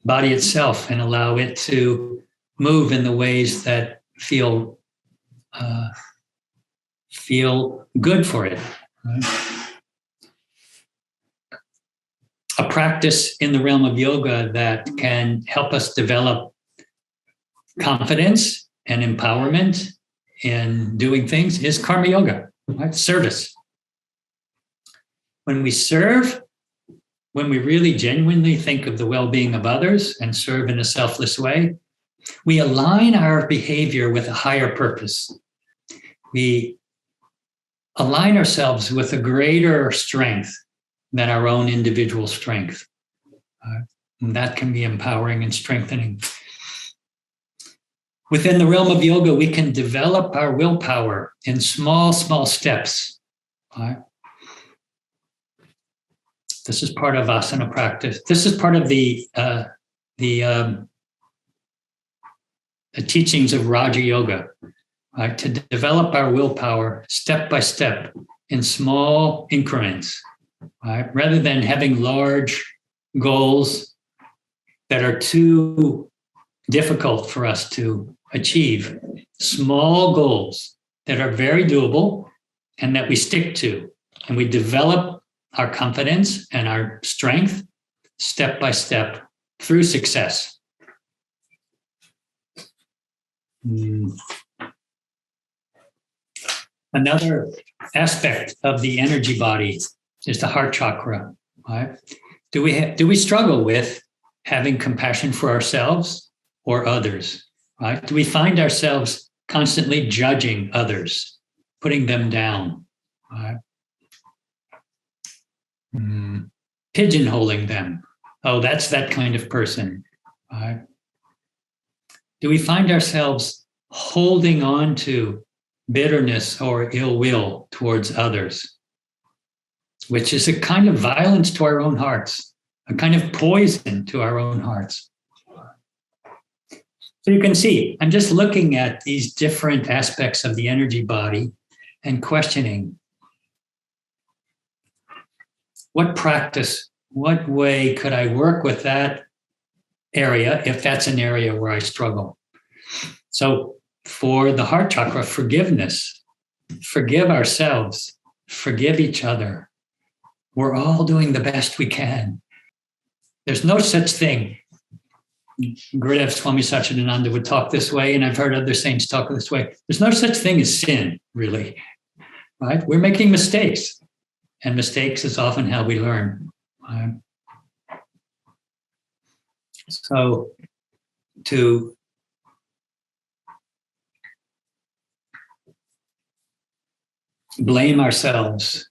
body itself and allow it to move in the ways that feel good for it. Right? A practice in the realm of yoga that can help us develop confidence and empowerment in doing things is karma yoga, right? Service. When we serve, when we really genuinely think of the well-being of others and serve in a selfless way, we align our behavior with a higher purpose. We align ourselves with a greater strength than our own individual strength. And that can be empowering and strengthening. Within the realm of yoga, we can develop our willpower in small, small steps. This is part of asana practice. This is part of the teachings of Raja Yoga, right? To develop our willpower step by step in small increments, right? Rather than having large goals that are too difficult for us to achieve. Small goals that are very doable and that we stick to, and we develop our confidence and our strength step by step through success. Another aspect of the energy body is the heart chakra. Right? Do we struggle with having compassion for ourselves or others? Right? Do we find ourselves constantly judging others, putting them down? Right? Pigeonholing them. Oh, that's that kind of person. Right? Do we find ourselves holding on to bitterness or ill will towards others, which is a kind of violence to our own hearts, a kind of poison to our own hearts? So you can see, I'm just looking at these different aspects of the energy body and questioning, what practice, what way could I work with that area if that's an area where I struggle? So for the heart chakra, forgiveness, forgive ourselves, forgive each other. We're all doing the best we can. There's no such thing. Gurudev Swami Satchidananda would talk this way, and I've heard other saints talk this way. There's no such thing as sin, really. Right? We're making mistakes. And mistakes is often how we learn. So to blame ourselves,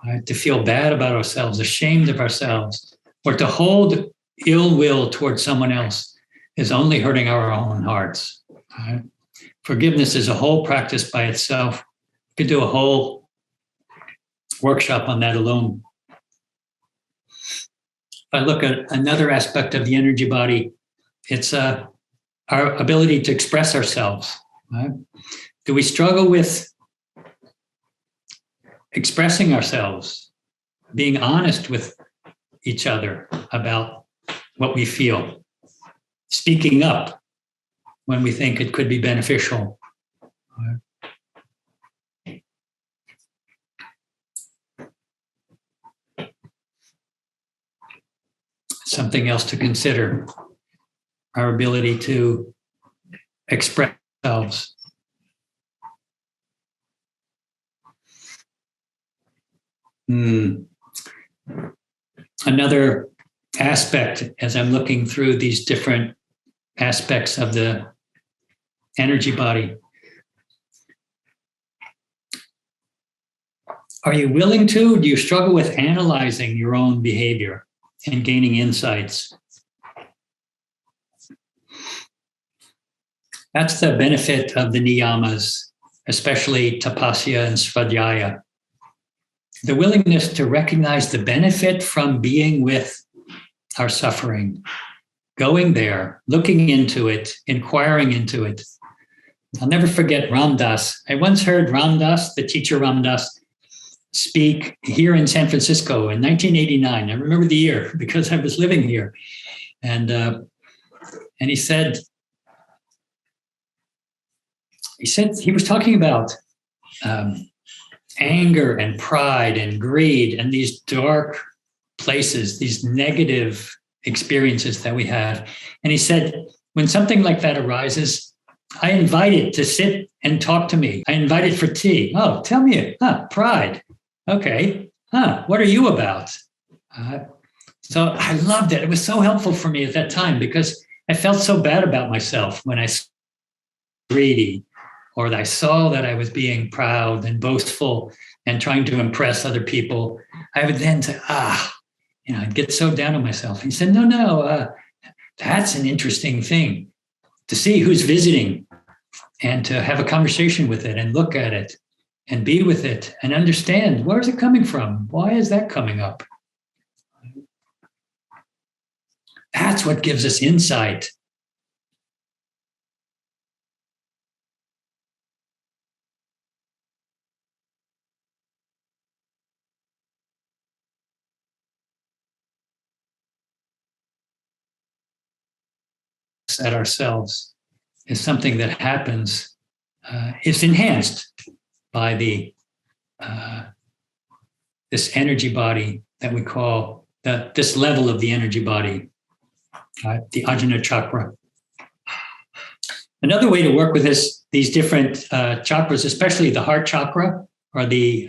right? To feel bad about ourselves, ashamed of ourselves, or to hold ill will towards someone else, is only hurting our own hearts. Right? Forgiveness is a whole practice by itself. You could do a whole workshop on that alone. If I look at another aspect of the energy body, it's our ability to express ourselves. Right? Do we struggle with expressing ourselves, being honest with each other about what we feel, speaking up when we think it could be beneficial? Something else to consider, our ability to express ourselves. Another aspect, as I'm looking through these different aspects of the energy body, are you willing to? Do you struggle with analyzing your own behavior and gaining insights? That's the benefit of the Niyamas, especially tapasya and svadhyaya. The willingness to recognize the benefit from being with our suffering, going there, looking into it, inquiring into it. I'll never forget Ram Dass. I once heard Ram Dass, the teacher Ram Dass, speak here in San Francisco in 1989. I remember the year because I was living here. And he said he was talking about anger and pride and greed and these dark places, these negative experiences that we have. And he said, when something like that arises, I invite it to sit and talk to me. I invite it for tea. Oh, tell me, pride. Okay. What are you about? So I loved it. It was so helpful for me at that time because I felt so bad about myself when I was greedy, or I saw that I was being proud and boastful and trying to impress other people. I would then say, I'd get so down on myself. He said, no, that's an interesting thing to see who's visiting and to have a conversation with it and look at it and be with it and understand, where is it coming from? Why is that coming up? That's what gives us insight. At ourselves is something that happens, is enhanced by this energy body that we call this level of the energy body, the Ajna chakra. Another way to work with these different chakras, especially the heart chakra, or the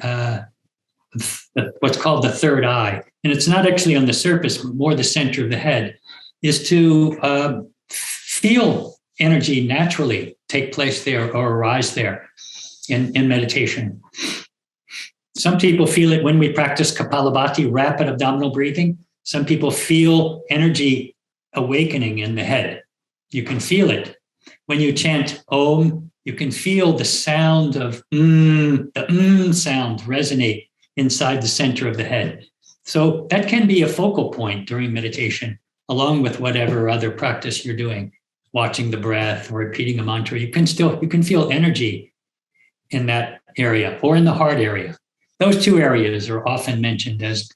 what's called the third eye, and it's not actually on the surface, but more the center of the head, is to feel energy naturally take place there or arise there in meditation. Some people feel it when we practice Kapalabhati, rapid abdominal breathing. Some people feel energy awakening in the head. You can feel it. When you chant Om, you can feel the sound of the sound resonate inside the center of the head. So that can be a focal point during meditation, along with whatever other practice you're doing, watching the breath or repeating a mantra. You can feel energy in that area or in the heart area. Those two areas are often mentioned as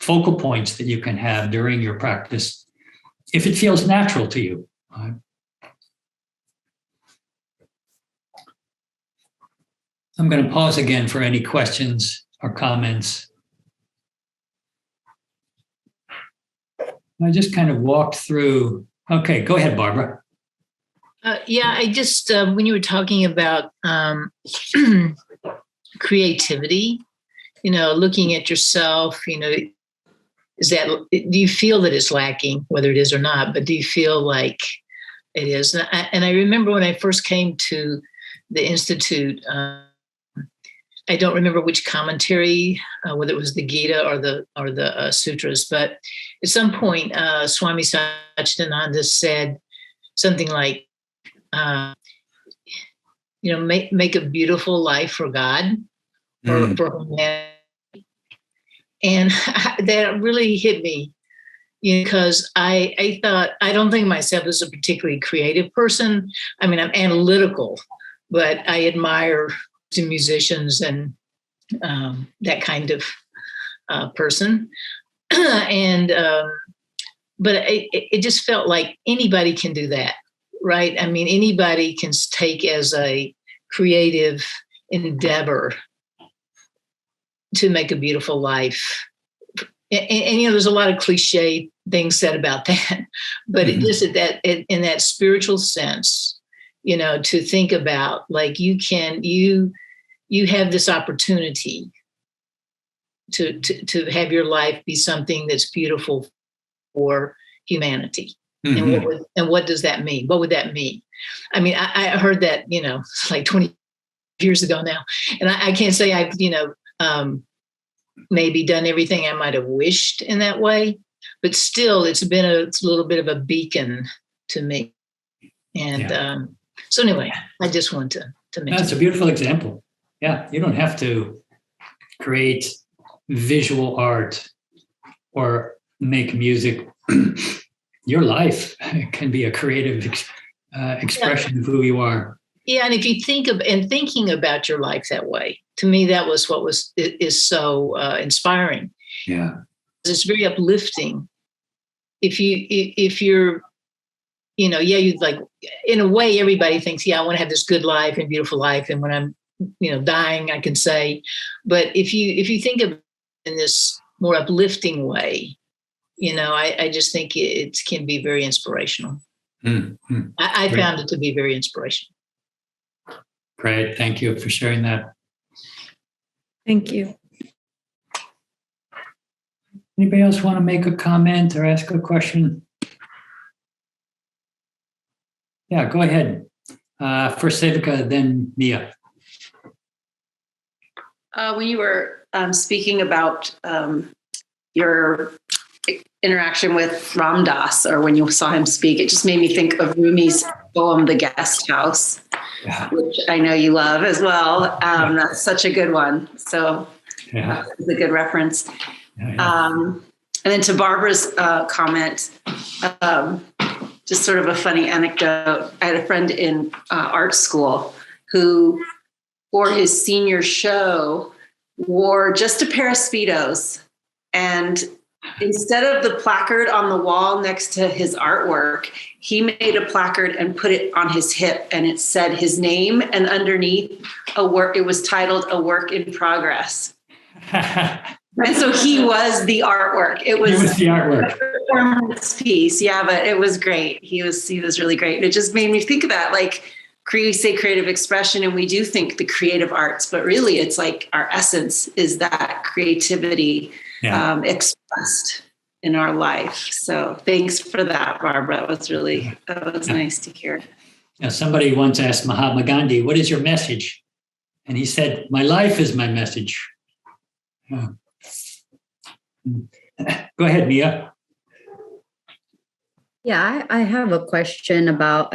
focal points that you can have during your practice if it feels natural to you. I'm going to pause again for any questions or comments. I just kind of walked through. Okay, go ahead, Barbara. I just, when you were talking about creativity, looking at yourself, do you feel that it's lacking, whether it is or not, but do you feel like it is? And I remember when I first came to the Institute, I don't remember which commentary, whether it was the Gita or the sutras, but at some point, Swami Satchidananda said something like, make a beautiful life for God or for humanity. And that really hit me, because I thought, I don't think of myself as a particularly creative person. I mean, I'm analytical, but I admire musicians and that kind of person. And but it just felt like anybody can do that, right? I mean, anybody can take as a creative endeavor to make a beautiful life. And there's a lot of cliche things said about that, but it just in that spiritual sense, to think about, like, you have this opportunity to have your life be something that's beautiful for humanity. And what does that mean? What would that mean? I mean, I heard that, like 20 years ago now, and I can't say I've, maybe done everything I might have wished in that way, but still it's been a little bit of a beacon to me. And so anyway, I just want to mention. That's a beautiful example. Yeah, you don't have to create visual art or make music. Your life can be a creative expression of who you are. Yeah, and if you thinking about your life that way, to me, that was what is so inspiring. Yeah, it's very uplifting. If you're, you like, in a way, everybody thinks, I want to have this good life and beautiful life, and when I'm, dying, I can say. But if you think of it in this more uplifting way, I just think it can be very inspirational. I found it to be very inspirational. Great. Thank you for sharing that. Thank you. Anybody else want to make a comment or ask a question? Yeah, go ahead. First Sevika, then Mia. When you were speaking about your interaction with Ram Dass, or when you saw him speak, it just made me think of Rumi's poem, The Guest House, which I know you love as well. That's such a good one. So it's a good reference. And then to Barbara's comment, just sort of a funny anecdote. I had a friend in art school who, for his senior show, wore just a pair of Speedos, and instead of the placard on the wall next to his artwork, he made a placard and put it on his hip, and it said his name, and underneath it was titled "A Work in Progress." And so he was the artwork. It was the artwork. A performance piece. Yeah, but it was great. He was really great. And it just made me think of that, like, we say creative expression, and we do think the creative arts, but really it's like our essence is that creativity expressed in our life. So thanks for that, Barbara. That was nice to hear. Now, somebody once asked Mahatma Gandhi, "What is your message?" And he said, "My life is my message." Go ahead, Mia. Yeah, I have a question about,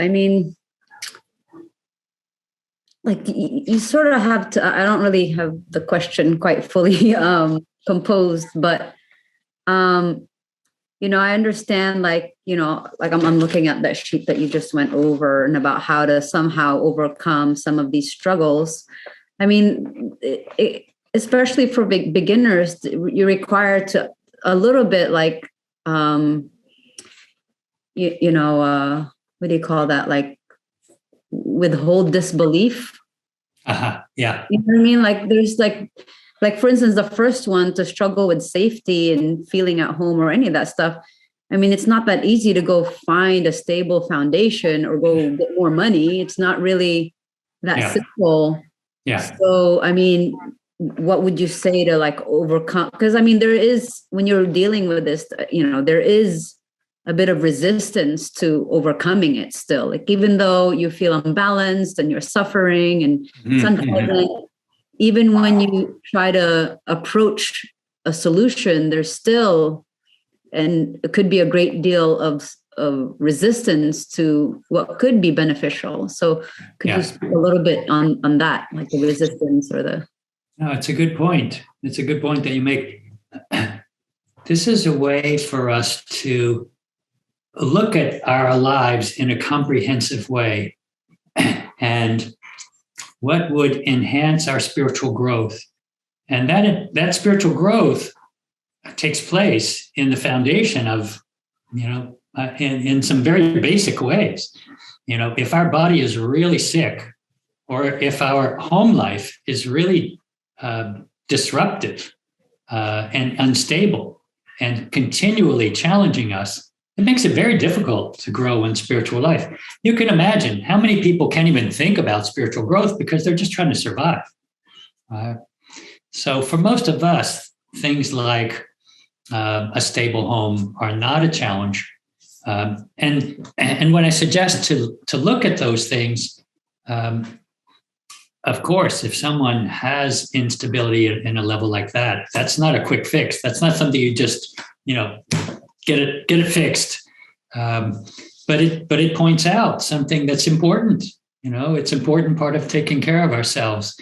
like, you sort of have to, I don't really have the question quite fully composed, but, I understand, like I'm looking at that sheet that you just went over, and about how to somehow overcome some of these struggles. Especially for beginners, you're required to a little bit, like, what do you call that? Like, withhold disbelief. Yeah. You know what I mean? Like, there's like, for instance, the first one, to struggle with safety and feeling at home or any of that stuff. It's not that easy to go find a stable foundation or go get more money. It's not really that simple. Yeah. So, what would you say to, like, overcome? Because there is, when you're dealing with this, there is a bit of resistance to overcoming it still. Like, even though you feel unbalanced and you're suffering, and it's unpleasant, even when you try to approach a solution, there's still, and it could be a great deal of resistance to what could be beneficial. So could you speak a little bit on that, like the resistance or the... No, it's a good point. It's a good point that you make. This is a way for us to look at our lives in a comprehensive way and what would enhance our spiritual growth. And that spiritual growth takes place in the foundation of, in some very basic ways. If our body is really sick, or if our home life is really disruptive and unstable and continually challenging us, it makes it very difficult to grow in spiritual life. You can imagine how many people can't even think about spiritual growth because they're just trying to survive. So for most of us, things like a stable home are not a challenge. And when I suggest to look at those things, of course, if someone has instability in a level like that, that's not a quick fix. That's not something you just, get it fixed. But it points out something that's important. It's an important part of taking care of ourselves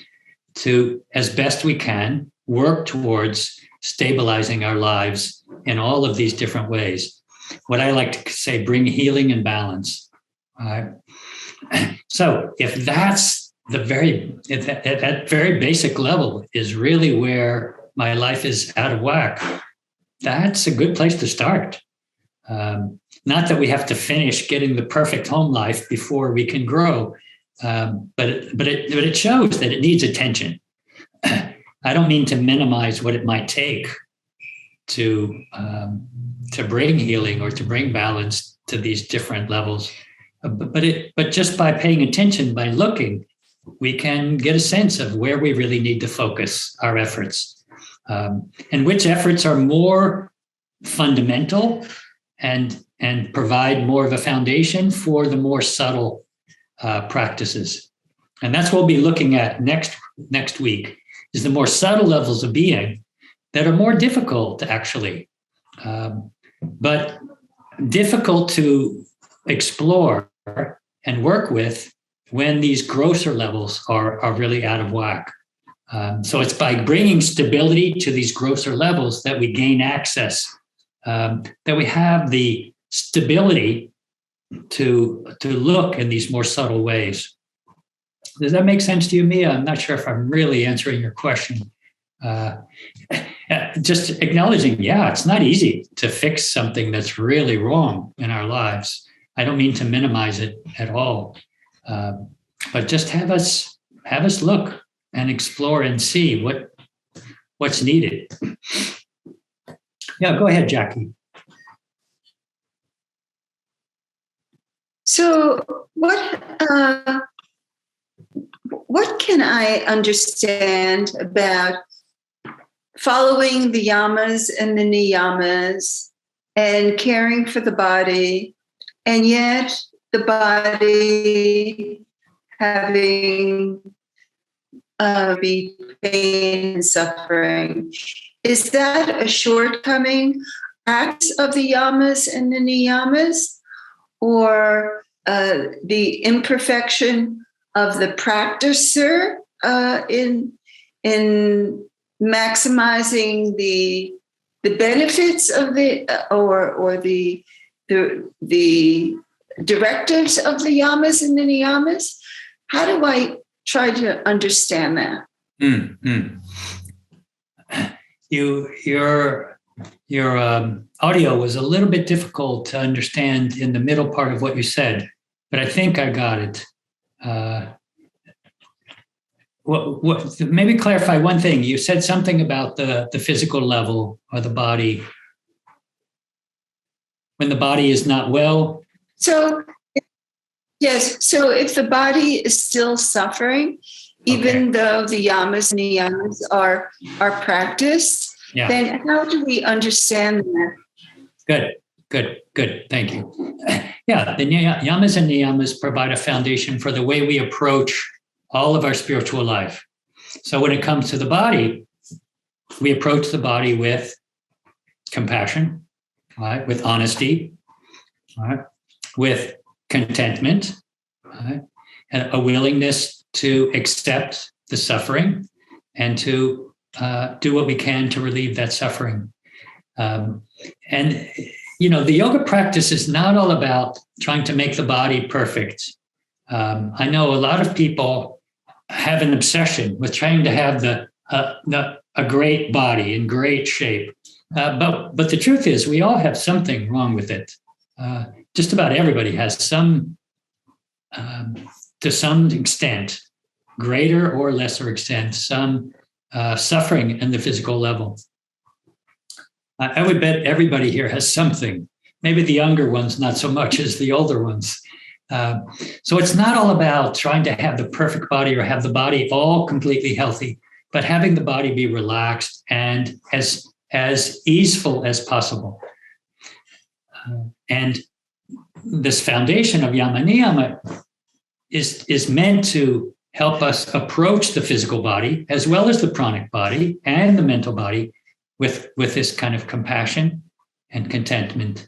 to, as best we can, work towards stabilizing our lives in all of these different ways. What I like to say, bring healing and balance. So if that's at that very basic level is really where my life is out of whack, that's a good place to start. Not that we have to finish getting the perfect home life before we can grow, but it shows that it needs attention. I don't mean to minimize what it might take to bring healing or to bring balance to these different levels, but just by paying attention, by looking, we can get a sense of where we really need to focus our efforts, and which efforts are more fundamental and provide more of a foundation for the more subtle practices. And that's what we'll be looking at next week, is the more subtle levels of being that are more difficult, actually, but difficult to explore and work with when these grosser levels are really out of whack. So it's by bringing stability to these grosser levels that we gain access, that we have the stability to look in these more subtle ways. Does that make sense to you, Mia? I'm not sure if I'm really answering your question. Just acknowledging, it's not easy to fix something that's really wrong in our lives. I don't mean to minimize it at all. But just have us look and explore and see what's needed. Yeah, go ahead, Jackie. So what can I understand about following the yamas and the niyamas and caring for the body, and yet the body having be pain and suffering? Is that a shortcoming acts of the yamas and the niyamas, or the imperfection of the practicer in maximizing the benefits of the or the directives of the yamas and the niyamas? How do I try to understand that? Your audio was a little bit difficult to understand in the middle part of what you said, but I think I got it. Maybe clarify one thing. You said something about the physical level or the body. When the body is not well. So, yes. So if the body is still suffering, even though the yamas and niyamas are practiced, then how do we understand that? Good. Thank you. Yeah, the yamas and niyamas provide a foundation for the way we approach all of our spiritual life. So when it comes to the body, we approach the body with compassion, right? With honesty, right? With contentment, right? And a willingness to accept the suffering and to do what we can to relieve that suffering. And, the yoga practice is not all about trying to make the body perfect. I know a lot of people have an obsession with trying to have a great body in great shape. But the truth is, we all have something wrong with it. Just about everybody has some, to some extent, greater or lesser extent, some suffering in the physical level. I would bet everybody here has something. Maybe the younger ones, not so much as the older ones. So it's not all about trying to have the perfect body or have the body all completely healthy, but having the body be relaxed and as easeful as possible. And this foundation of Yama Niyama is meant to help us approach the physical body as well as the pranic body and the mental body with this kind of compassion and contentment,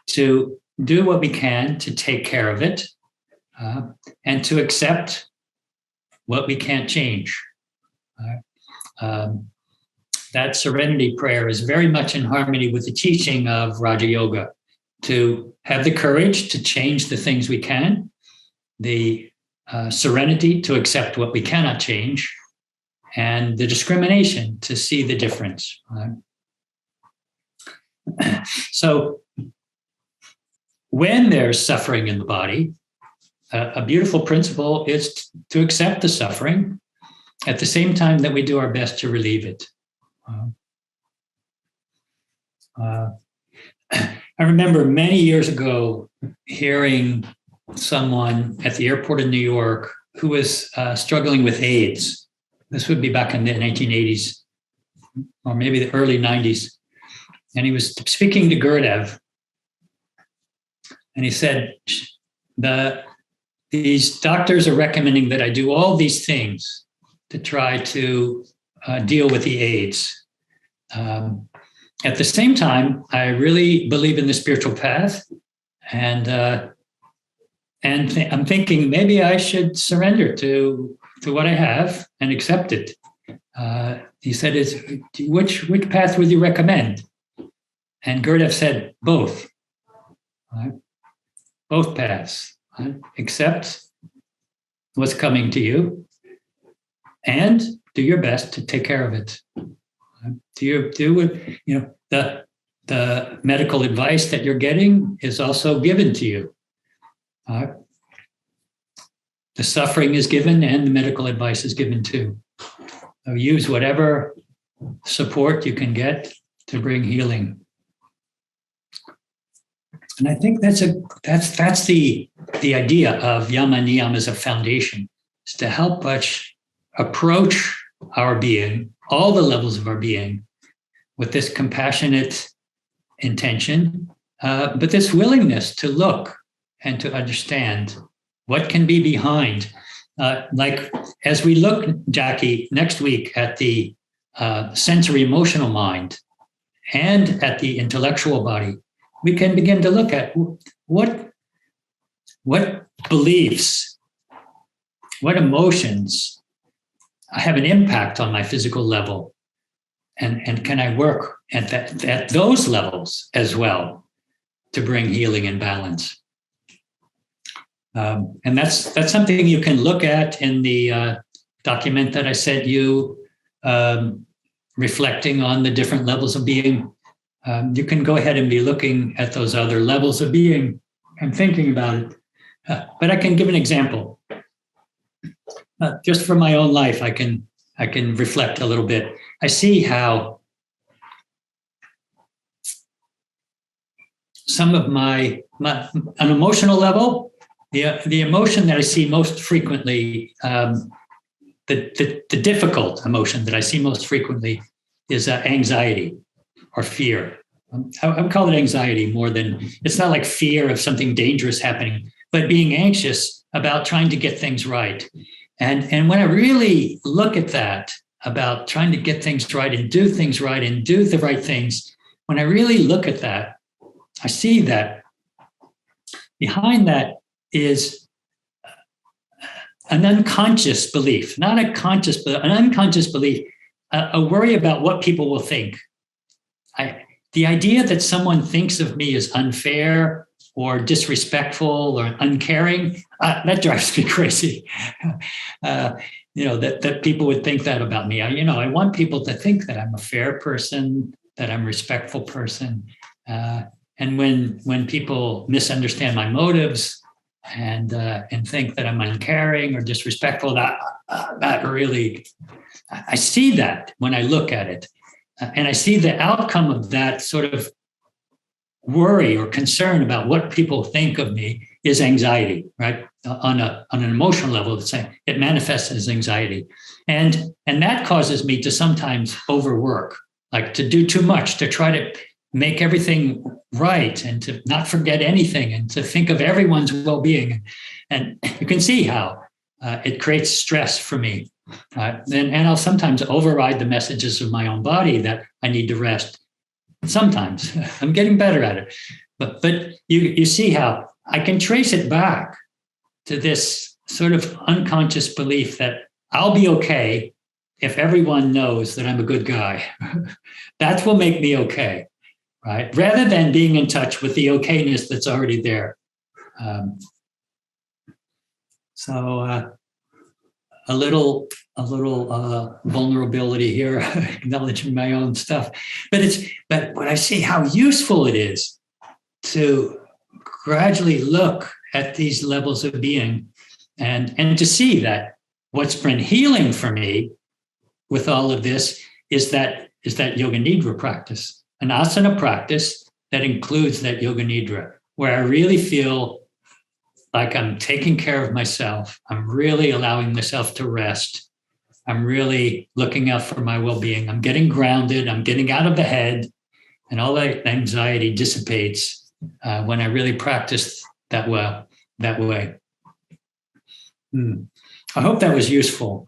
to do what we can to take care of it, and to accept what we can't change. That serenity prayer is very much in harmony with the teaching of Raja Yoga, to have the courage to change the things we can, the serenity to accept what we cannot change, and the discrimination to see the difference. So when there's suffering in the body, a beautiful principle is to accept the suffering at the same time that we do our best to relieve it. I remember many years ago hearing someone at the airport in New York who was struggling with AIDS. This would be back in the 1980s, or maybe the early 90s. And he was speaking to Gurdjieff. And he said, these doctors are recommending that I do all these things to try to deal with the AIDS. At the same time, I really believe in the spiritual path. And I'm thinking maybe I should surrender to what I have and accept it. He said, which path would you recommend? And Gurdjieff said, both. Both paths. Accept what's coming to you and do your best to take care of it. Do what, the medical advice that you're getting is also given to you. The suffering is given and the medical advice is given too. So use whatever support you can get to bring healing. And I think that's the idea of Yama Niyama as a foundation, is to help us approach our being, all the levels of our being, with this compassionate intention, but this willingness to look and to understand what can be behind. Like as we look, Jackie, next week at the sensory emotional mind and at the intellectual body, we can begin to look at what beliefs, what emotions have an impact on my physical level, and can I work at those levels as well to bring healing and balance. And that's something you can look at in the document that I sent you, reflecting on the different levels of being. You can go ahead and be looking at those other levels of being and thinking about it. But I can give an example. Just from my own life, I can reflect a little bit. I see how some of my on an emotional level, the emotion that I see most frequently, the difficult emotion that I see most frequently is anxiety or fear. I would call it anxiety more than, it's not like fear of something dangerous happening, but being anxious about trying to get things right. And when I really look at that, about trying to get things right and do things right and do the right things, when I really look at that, I see that behind that is an unconscious belief, not a conscious, but an unconscious belief, a worry about what people will think. The idea that someone thinks of me as unfair or disrespectful or uncaring, that drives me crazy. That people would think that about me. I want people to think that I'm a fair person, that I'm a respectful person. And when people misunderstand my motives and think that I'm uncaring or disrespectful, that really, I see that when I look at it. And I see the outcome of that sort of worry or concern about what people think of me is anxiety, right? On an emotional level, it manifests as anxiety. And that causes me to sometimes overwork, like to do too much, to try to make everything right and to not forget anything and to think of everyone's well-being. And you can see how it creates stress for me. And I'll sometimes override the messages of my own body that I need to rest. Sometimes I'm getting better at it, but you see how I can trace it back to this sort of unconscious belief that I'll be okay if everyone knows that I'm a good guy. That will make me okay, right? Rather than being in touch with the okayness that's already there. A little vulnerability here, acknowledging my own stuff. But when I see how useful it is to gradually look at these levels of being and to see that what's been healing for me with all of this is that yoga nidra practice, an asana practice that includes that yoga nidra, where I really feel like I'm taking care of myself. I'm really allowing myself to rest. I'm really looking out for my well-being. I'm getting grounded. I'm getting out of the head, and all that anxiety dissipates when I really practice that way. I hope that was useful.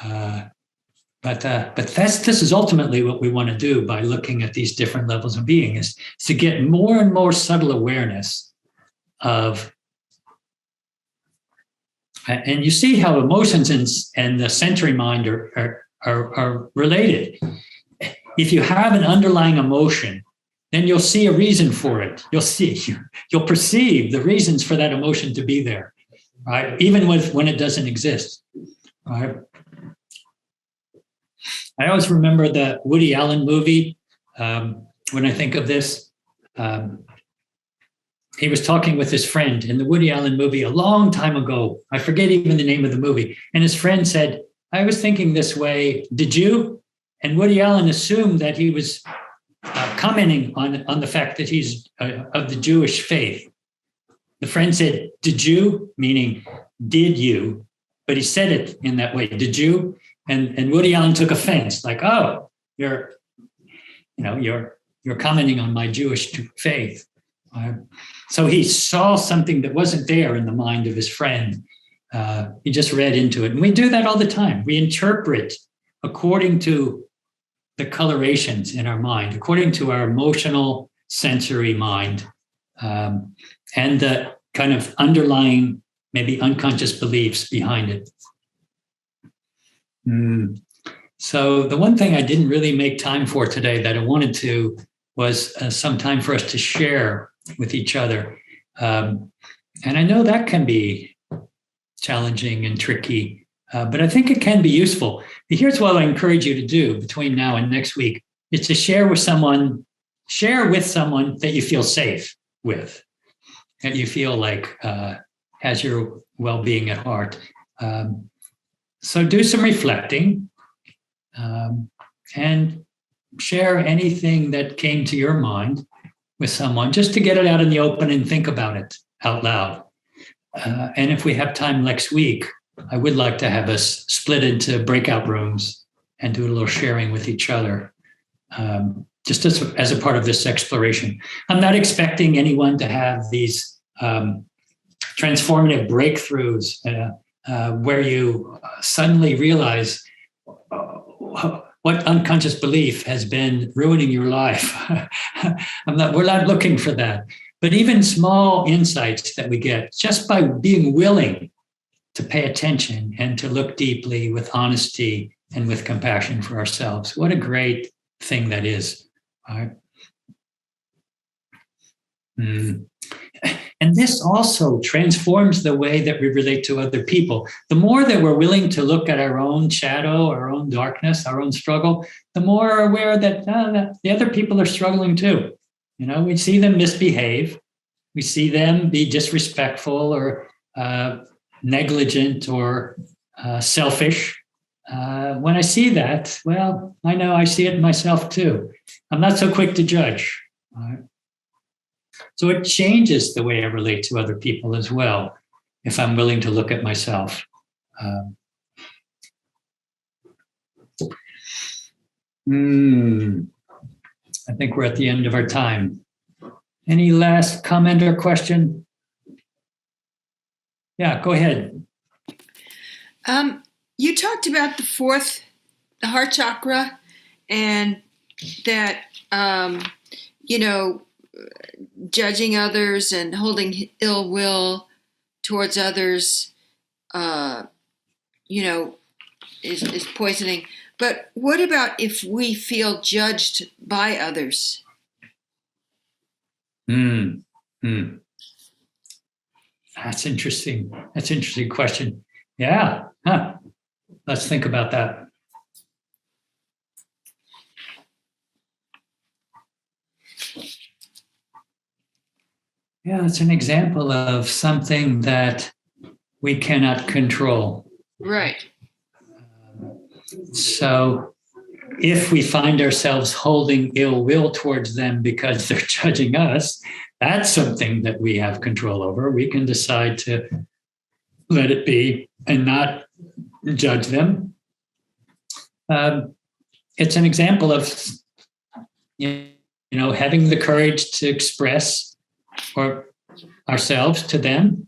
But this is ultimately what we want to do by looking at these different levels of being, is to get more and more subtle awareness of. And you see how emotions and the sensory mind are related. If you have an underlying emotion, then you'll see a reason for it. You'll perceive the reasons for that emotion to be there, right? Even when it doesn't exist, right? I always remember the Woody Allen movie when I think of this. He was talking with his friend in the Woody Allen movie a long time ago. I forget even the name of the movie. And his friend said, I was thinking this way. Did you? And Woody Allen assumed that he was commenting on the fact that he's of the Jewish faith. The friend said, did you? Meaning, did you? But he said it in that way. Did you? And Woody Allen took offense, like, oh, you're commenting on my Jewish faith. So he saw something that wasn't there in the mind of his friend. He just read into it. And we do that all the time. We interpret according to the colorations in our mind, according to our emotional sensory mind, and the kind of underlying, maybe unconscious beliefs behind it. So the one thing I didn't really make time for today that I wanted to was some time for us to share with each other. And I know that can be challenging and tricky, but I think it can be useful. Here's what I encourage you to do between now and next week, is to share with someone that you feel safe with, that you feel like has your well-being at heart. So do some reflecting and share anything that came to your mind with someone, just to get it out in the open and think about it out loud. And if we have time next week, I would like to have us split into breakout rooms and do a little sharing with each other, just as a part of this exploration. I'm not expecting anyone to have these transformative breakthroughs. where you suddenly realize what unconscious belief has been ruining your life. We're not looking for that. But even small insights that we get just by being willing to pay attention and to look deeply with honesty and with compassion for ourselves. What a great thing that is. Right? And this also transforms the way that we relate to other people. The more that we're willing to look at our own shadow, our own darkness, our own struggle, the more aware that the other people are struggling too. We see them misbehave. We see them be disrespectful or negligent or selfish. When I see that, well, I know I see it in myself too. I'm not so quick to judge. So it changes the way I relate to other people as well, if I'm willing to look at myself. I think we're at the end of our time. Any last comment or question? Yeah, go ahead. You talked about the heart chakra, and that, judging others and holding ill will towards others, is poisoning. But what about if we feel judged by others? That's interesting. That's an interesting question. Yeah. Huh. Let's think about that. Yeah, it's an example of something that we cannot control. Right. So if we find ourselves holding ill will towards them because they're judging us, that's something that we have control over. We can decide to let it be and not judge them. It's an example of, having the courage to express ourselves to them,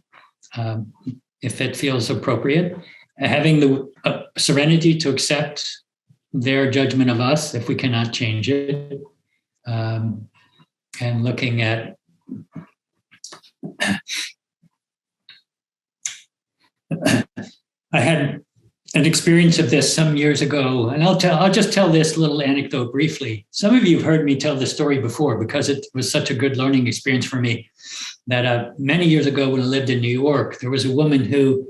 if it feels appropriate, having the serenity to accept their judgment of us if we cannot change it, and looking at I had an experience of this some years ago, and I'll just tell this little anecdote briefly. Some of you have heard me tell this story before because it was such a good learning experience for me. That many years ago, when I lived in New York, there was a woman who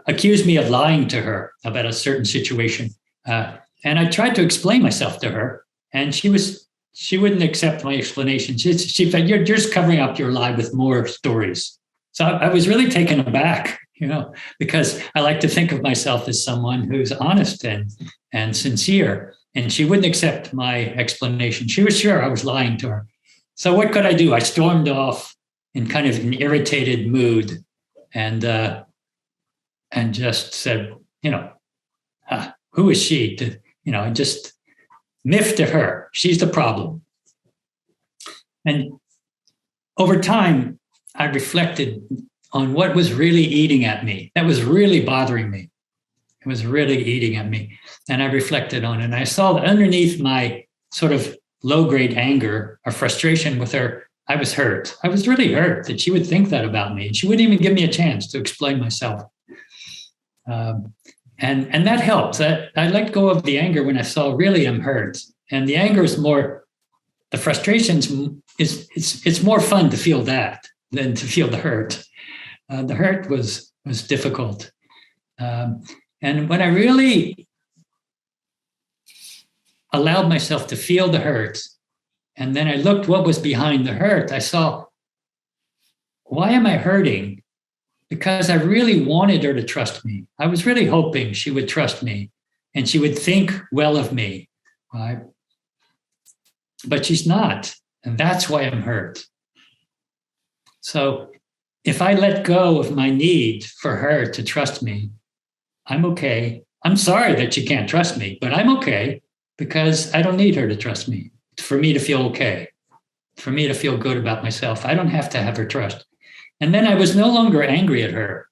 accused me of lying to her about a certain situation, and I tried to explain myself to her, and she wouldn't accept my explanation. She said, "You're just covering up your lie with more stories." So I was really taken aback. Because I like to think of myself as someone who's honest and sincere. And she wouldn't accept my explanation. She was sure I was lying to her. So what could I do? I stormed off in kind of an irritated mood and just said, who is she to, just miffed to her. She's the problem. And over time, I reflected on what was really eating at me, that was really bothering me. It was really eating at me. And I reflected on it. And I saw that underneath my sort of low-grade anger or frustration with her, I was hurt. I was really hurt that she would think that about me. And she wouldn't even give me a chance to explain myself. And that helped. I let go of the anger when I saw really I'm hurt. And the anger is more, the frustrations, it's more fun to feel that than to feel the hurt. The hurt was difficult. And when I really allowed myself to feel the hurt, and then I looked what was behind the hurt, I saw, why am I hurting? Because I really wanted her to trust me. I was really hoping she would trust me and she would think well of me, right? But she's not, and that's why I'm hurt. So if I let go of my need for her to trust me, I'm okay. I'm sorry that she can't trust me, but I'm okay because I don't need her to trust me. For me to feel okay, for me to feel good about myself, I don't have to have her trust. And then I was no longer angry at her.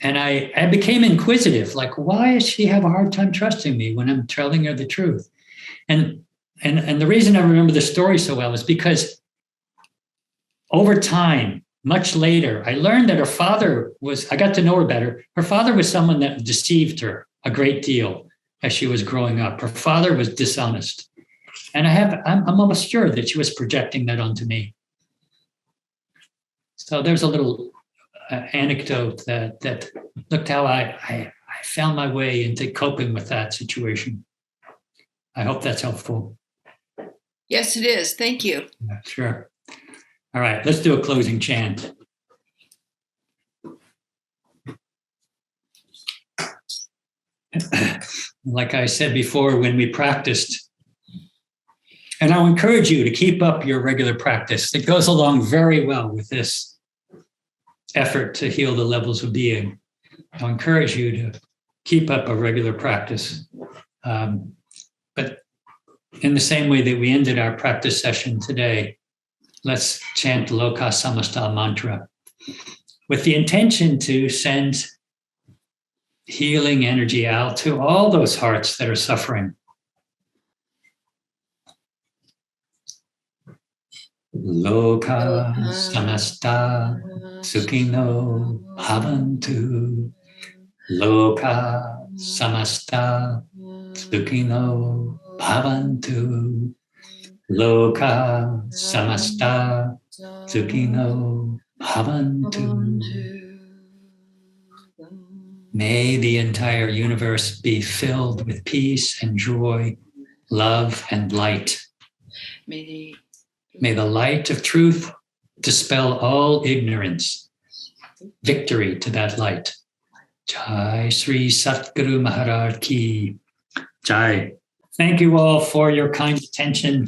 I became inquisitive, like, why does she have a hard time trusting me when I'm telling her the truth? And the reason I remember the story so well is because over time, much later, I learned that her father I got to know her better. Her father was someone that deceived her a great deal as she was growing up. Her father was dishonest. And I'm almost sure that she was projecting that onto me. So there's a little anecdote that looked how I found my way into coping with that situation. I hope that's helpful. Yes, it is. Thank you. Yeah, sure. All right, let's do a closing chant. Like I said before, when we practiced, and I'll encourage you to keep up your regular practice. It goes along very well with this effort to heal the levels of being. I'll encourage you to keep up a regular practice. But in the same way that we ended our practice session today, let's chant Loka Samasta mantra with the intention to send healing energy out to all those hearts that are suffering. Loka samasta sukhino bhavantu. Loka samasta sukhino bhavantu. Loka samasta sukhino bhavantu. May the entire universe be filled with peace and joy, love and light. May the light of truth dispel all ignorance. Victory to that light. Jai Sri Satguru Maharaj Ki Jai. Thank you all for your kind attention.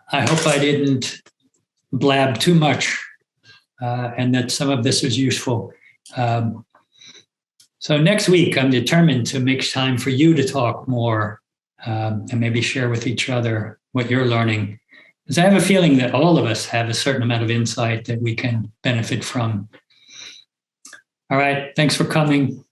I hope I didn't blab too much and that some of this was useful. So next week, I'm determined to make time for you to talk more and maybe share with each other what you're learning. Because I have a feeling that all of us have a certain amount of insight that we can benefit from. All right, thanks for coming.